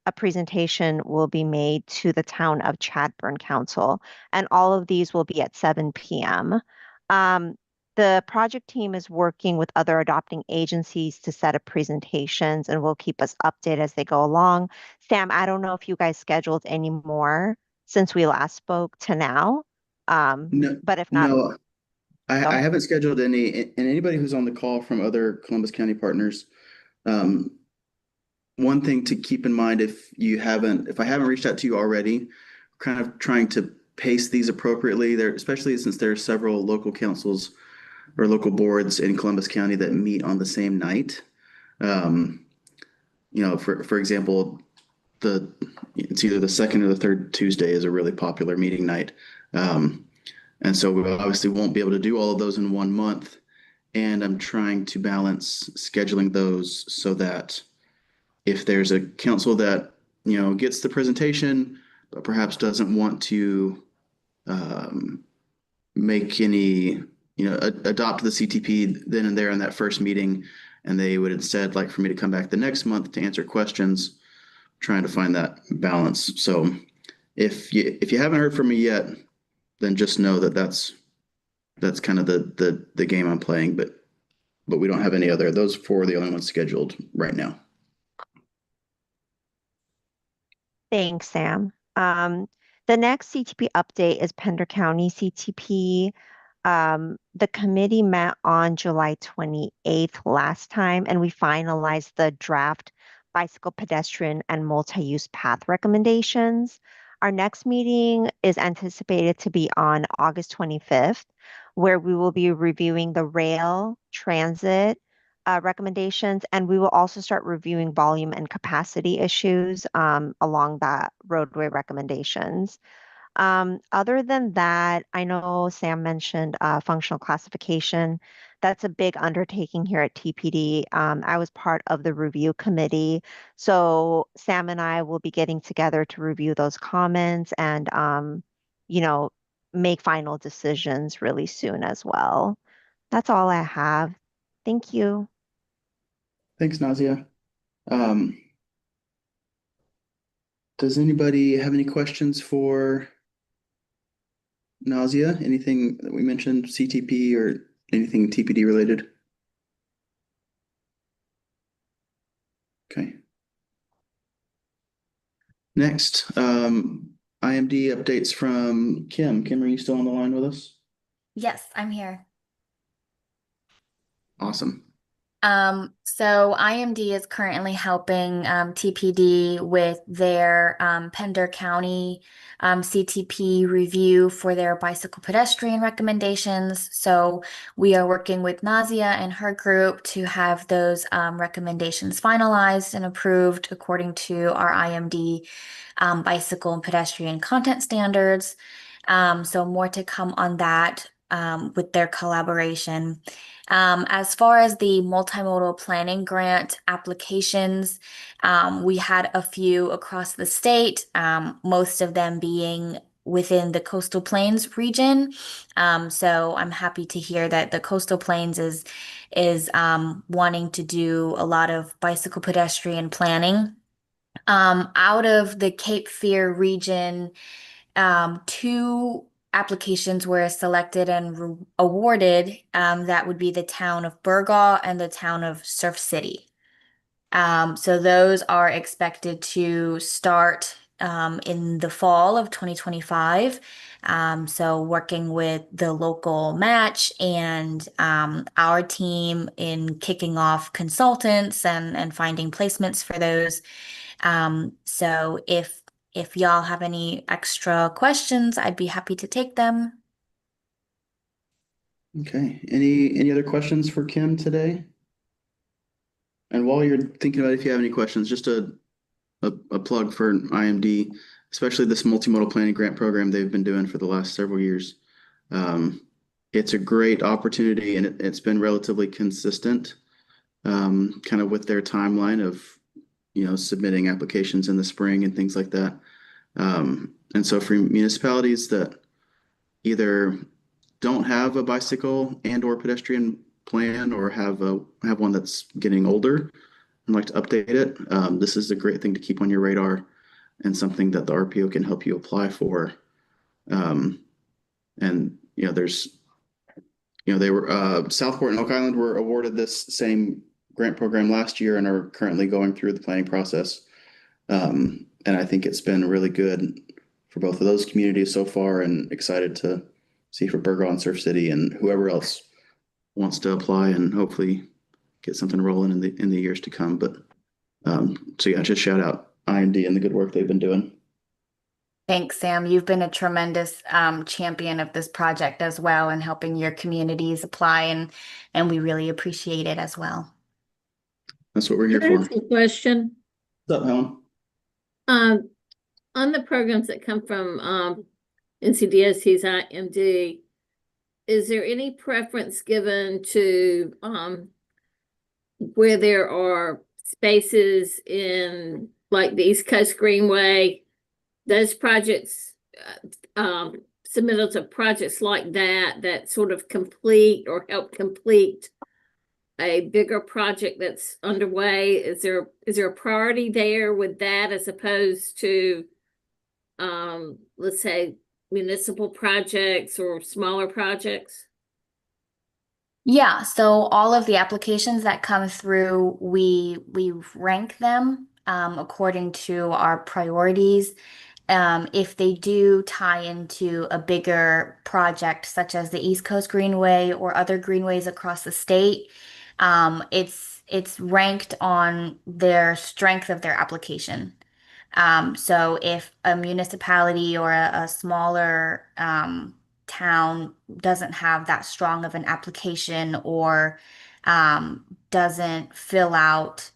a presentation will be made to the Town of Chadbourne Council. And all of these will be at 7 p.m. The project team is working with other adopting agencies to set up presentations and will keep us updated as they go along. Sam, I don't know if you guys scheduled any more since we last spoke to now. No, but if not, no, I ahead. haven't scheduled any, and anybody who's on the call from other Columbus County partners, one thing to keep in mind if I haven't reached out to you already, kind of trying to pace these appropriately there, especially since there are several local councils or local boards in Columbus County that meet on the same night. For example, it's either the second or the third Tuesday is a really popular meeting night. And so we obviously won't be able to do all of those in 1 month. And I'm trying to balance scheduling those so that if there's a council that, gets the presentation, but perhaps doesn't want to make any, adopt the CTP then and there in that first meeting, and they would instead like for me to come back the next month to answer questions, trying to find that balance. So if you haven't heard from me yet, then just know that that's kind of the game I'm playing, but we don't have any other. Those 4 are the only ones scheduled right now. Thanks, Sam. The next CTP update is Pender County CTP. The committee met on July 28th last time, and we finalized the draft bicycle, pedestrian, and multi-use path recommendations. Our next meeting is anticipated to be on August 25th, where we will be reviewing the rail, transit, recommendations, and we will also start reviewing volume and capacity issues along that roadway recommendations. Other than that, I know Sam mentioned functional classification. That's a big undertaking here at TPD. I was part of the review committee. So Sam and I will be getting together to review those comments and, make final decisions really soon as well. That's all I have. Thank you. Thanks, Nazia. Does anybody have any questions for Nazia? Anything that we mentioned, CTP or anything TPD related? Okay. Next, IMD updates from Kim. Kim, are you still on the line with us? Yes, I'm here. Awesome. So IMD is currently helping TPD with their Pender County CTP review for their bicycle pedestrian recommendations. So we are working with Nazia and her group to have those recommendations finalized and approved according to our IMD bicycle and pedestrian content standards. So more to come on that with their collaboration. As far as the multimodal planning grant applications, we had a few across the state, most of them being within the Coastal Plains region. So I'm happy to hear that the Coastal Plains is wanting to do a lot of bicycle pedestrian planning. Out of the Cape Fear region, two applications were selected and awarded. That would be the town of Burgaw and the town of Surf City. So those are expected to start in the fall of 2025. So working with the local match and our team in kicking off consultants and finding placements for those. So if y'all have any extra questions, I'd be happy to take them. Okay. Any other questions for Kim today? And while you're thinking about if you have any questions, just a plug for IMD, especially this multimodal planning grant program they've been doing for the last several years. It's a great opportunity and it's been relatively consistent, kind of with their timeline of, submitting applications in the spring and things like that. And so for municipalities that either don't have a bicycle and or pedestrian plan or have one that's getting older and like to update it, this is a great thing to keep on your radar and something that the RPO can help you apply for. And they were Southport and Oak Island were awarded this same grant program last year and are currently going through the planning process. And I think it's been really good for both of those communities so far, and excited to see for Burgaw and Surf City and whoever else wants to apply and hopefully get something rolling in the years to come. But so yeah, just shout out IMD and the good work they've been doing. Thanks, Sam. You've been a tremendous champion of this project as well and helping your communities apply, and we really appreciate it as well. That's what we're here Can I for. ask a question? What's up, Helen? On the programs that come from NCDOT's IMD, is there any preference given to where there are spaces in like the East Coast Greenway, those projects submitted to projects like that sort of complete or help complete a bigger project that's underway? Is there a priority there with that as opposed to let's say municipal projects or smaller projects? Yeah, so all of the applications that come through, we rank them according to our priorities. If they do tie into a bigger project, such as the East Coast Greenway or other greenways across the state, it's ranked on their strength of their application. So if a municipality or a smaller town doesn't have that strong of an application or doesn't fill out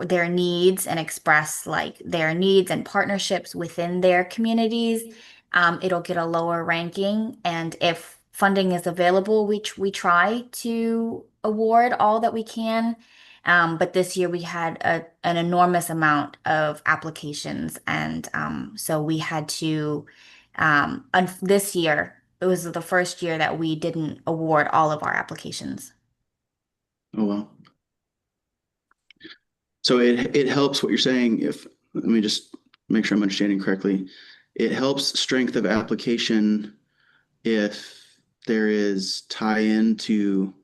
their needs and express like their needs and partnerships within their communities, it'll get a lower ranking. And if funding is available, we try to award all that we can. But this year we had an enormous amount of applications, and so we had to. This year, it was the first year that we didn't award all of our applications. Oh, well. So it helps what you're saying. Let me just make sure I'm understanding correctly. It helps strength of application if there is tie-in to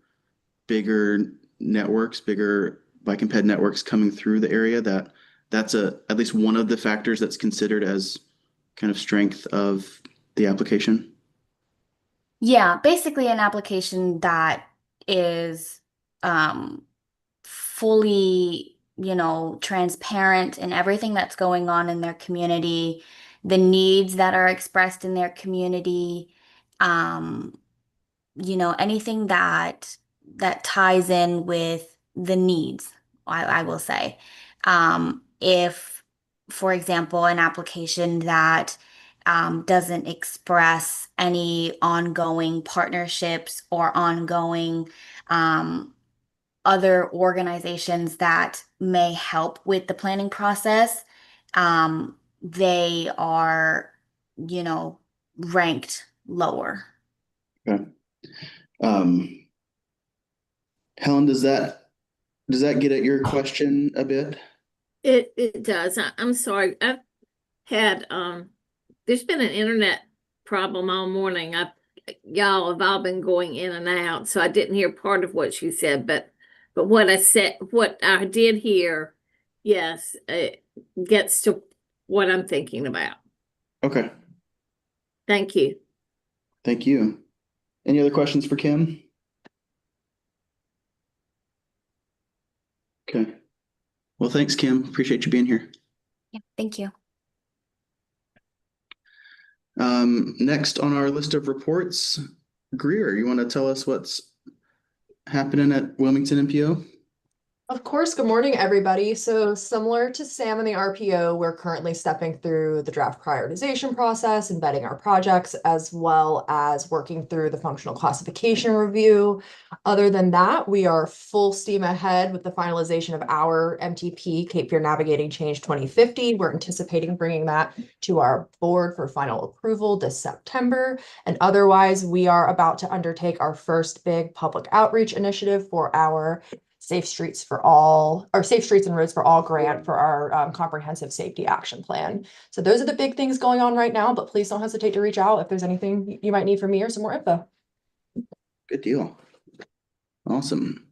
bigger networks, bigger bike and ped networks coming through the area that that's at least one of the factors that's considered as kind of strength of the application? Yeah, basically an application that is fully, transparent in everything that's going on in their community, the needs that are expressed in their community, um, anything that ties in with the needs, I will say. If, for example, an application that doesn't express any ongoing partnerships or ongoing other organizations that may help with the planning process, they are, ranked lower. Okay. Um, Helen, does that get at your question a bit? It does. I'm sorry. I've had there's been an internet problem all morning. Y'all have all been going in and out, so I didn't hear part of what you said, but what I did hear, yes, it gets to what I'm thinking about. Okay, Thank you. thank you. Any other questions for Kim? Okay. Well, thanks, Kim. Appreciate you being here. Yeah, thank you. Next on our list of reports, Greer, you want to tell us what's happening at Wilmington MPO? Of course, good morning, everybody. So similar to Sam and the RPO, we're currently stepping through the draft prioritization process, embedding our projects, as well as working through the functional classification review. Other than that, we are full steam ahead with the finalization of our MTP, Cape Fear Navigating Change 2050. We're anticipating bringing that to our board for final approval this September. And otherwise, we are about to undertake our first big public outreach initiative for our Safe Streets for All, or Safe Streets and Roads for All grant for our comprehensive safety action plan. So those are the big things going on right now, but please don't hesitate to reach out if there's anything you might need from me or some more info. Good deal. Awesome.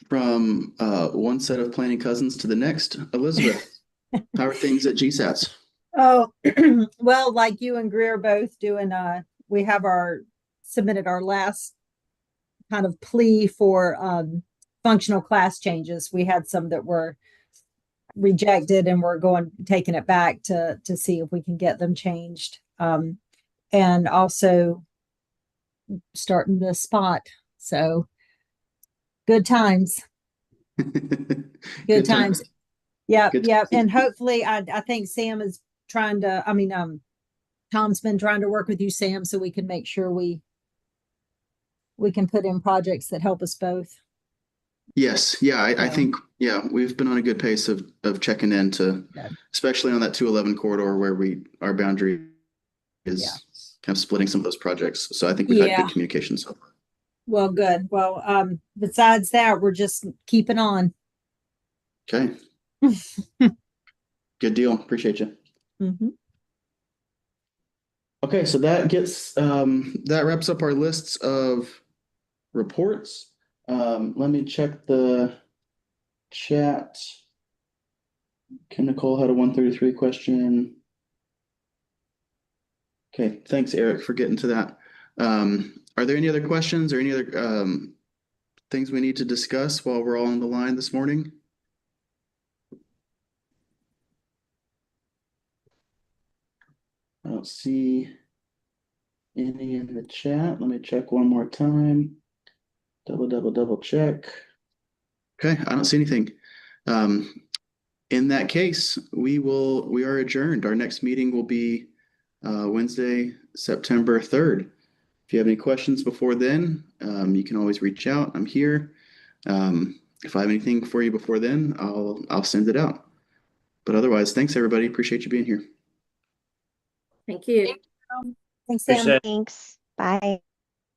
From one set of planning cousins to the next, Elizabeth, how are things at GSATs? Oh, well, like you and Greer both doing, we have submitted our last kind of plea for functional class changes. We had some that were rejected and we're taking it back to see if we can get them changed. And also starting the spot. So good times. Good times. Yeah. Yeah. And hopefully I think Sam is trying to, Tom's been trying to work with you, Sam, so we can make sure we can put in projects that help us both. Yes. Yeah. I think, we've been on a good pace of checking into, especially on that 211 corridor where our boundary is kind of splitting some of those projects. So I think we've had good communication so far. Well, good. Well, besides that, we're just keeping on. Okay. Good deal. Appreciate you. Mm-hmm. Okay, so that wraps up our lists of reports. Let me check the chat. Kim Nicole had a 133 question. Okay, thanks, Eric, for getting to that. Are there any other questions or any other things we need to discuss while we're all on the line this morning? I don't see any in the chat. Let me check one more time. Double check. Okay, I don't see anything. In that case, we are adjourned. Our next meeting will be Wednesday, September 3rd. If you have any questions before then, you can always reach out. I'm here. If I have anything for you before then, I'll send it out. But otherwise, thanks everybody. Appreciate you being here. Thank you. Thanks, Sam. Thanks. Bye.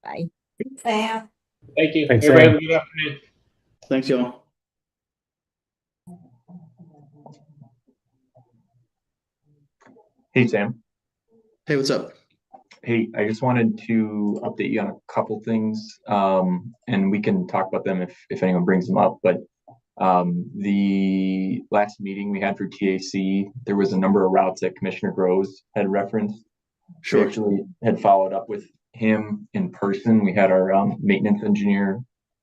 Bye. Sam. Thank you. Thanks, Everybody Sam. have a good afternoon. Thanks, y'all. Hey, Sam. Hey, what's up? Hey, I just wanted to update you on a couple things, and we can talk about them if anyone brings them up. But The last meeting we had for TAC, there was a number of routes that Commissioner Groves had referenced. We Sure. actually had followed up with him in person. We had our maintenance engineer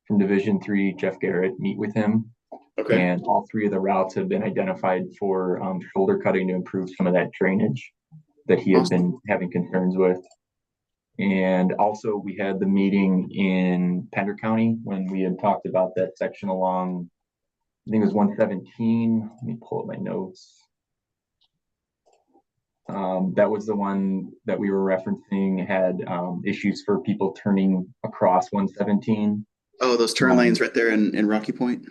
from Division 3, Jeff Garrett, meet with him. Okay. And all three of the routes have been identified for shoulder cutting to improve some of that drainage that he had been having concerns with. And also we had the meeting in Pender County when we had talked about that section along, I think it was 117. Let me pull up my notes. That was the one that we were referencing, had issues for people turning across 117. Oh, those turn lanes right there in Rocky Point.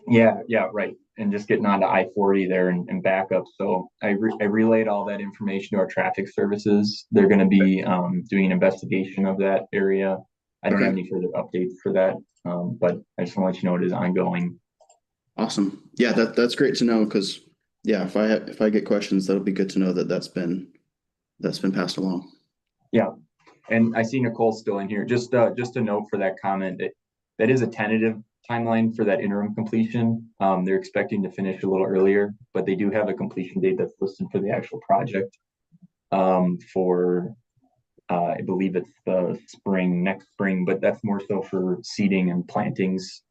Yeah, right. And just getting onto I-40 there and back up. So I relayed all that information to our traffic services. They're going to be doing an investigation of that area. I don't have any further updates for that, but I just want to let you know it is ongoing. Awesome. Yeah, that's great to know, because yeah, if I get questions, that'll be good to know that that's been passed along. Yeah, and I see Nicole's still in here. Just a note for that comment. That is a tentative timeline for that interim completion. They're expecting to finish a little earlier, but they do have a completion date that's listed for the actual project. For I believe it's the next spring, but that's more so for seeding and plantings.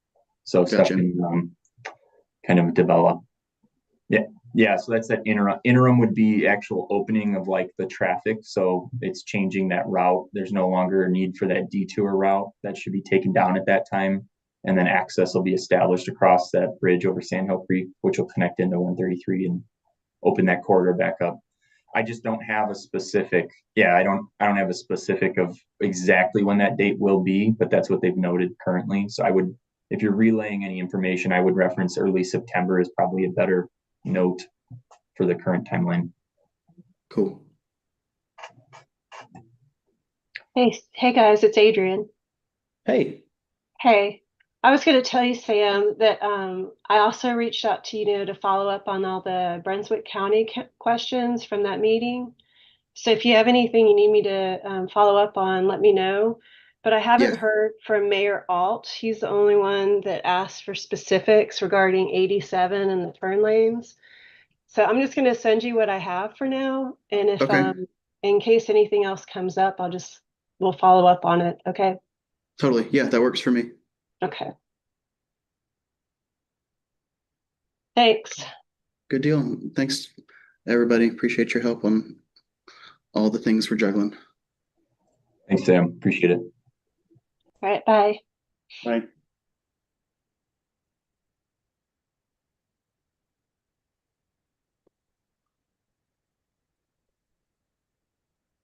So stuff can kind of develop. Yeah. So that's that interim. Interim would be actual opening of like the traffic. So it's changing that route. There's no longer a need for that detour route. That should be taken down at that time. And then access will be established across that bridge over Sandhill Creek, which will connect into 133 and open that corridor back up. I just don't have a specific, I don't have a specific of exactly when that date will be, but that's what they've noted currently. So I would, if you're relaying any information, I would reference early September is probably a better note for the current timeline. Cool. Hey guys, it's Adrian. Hey. Hey, I was going to tell you, Sam, that I also reached out to you to follow up on all the Brunswick County questions from that meeting. So if you have anything you need me to follow up on, let me know. But I haven't heard from Mayor Alt. He's the only one that asked for specifics regarding 87 and the turn lanes. So I'm just going to send you what I have for now. And if in case anything else comes up, we'll follow up on it. Okay. Totally. Yeah, that works for me. Okay. Thanks. Good deal. Thanks, everybody. Appreciate your help on all the things we're juggling. Thanks, Sam. Appreciate it. All right. Bye. Bye.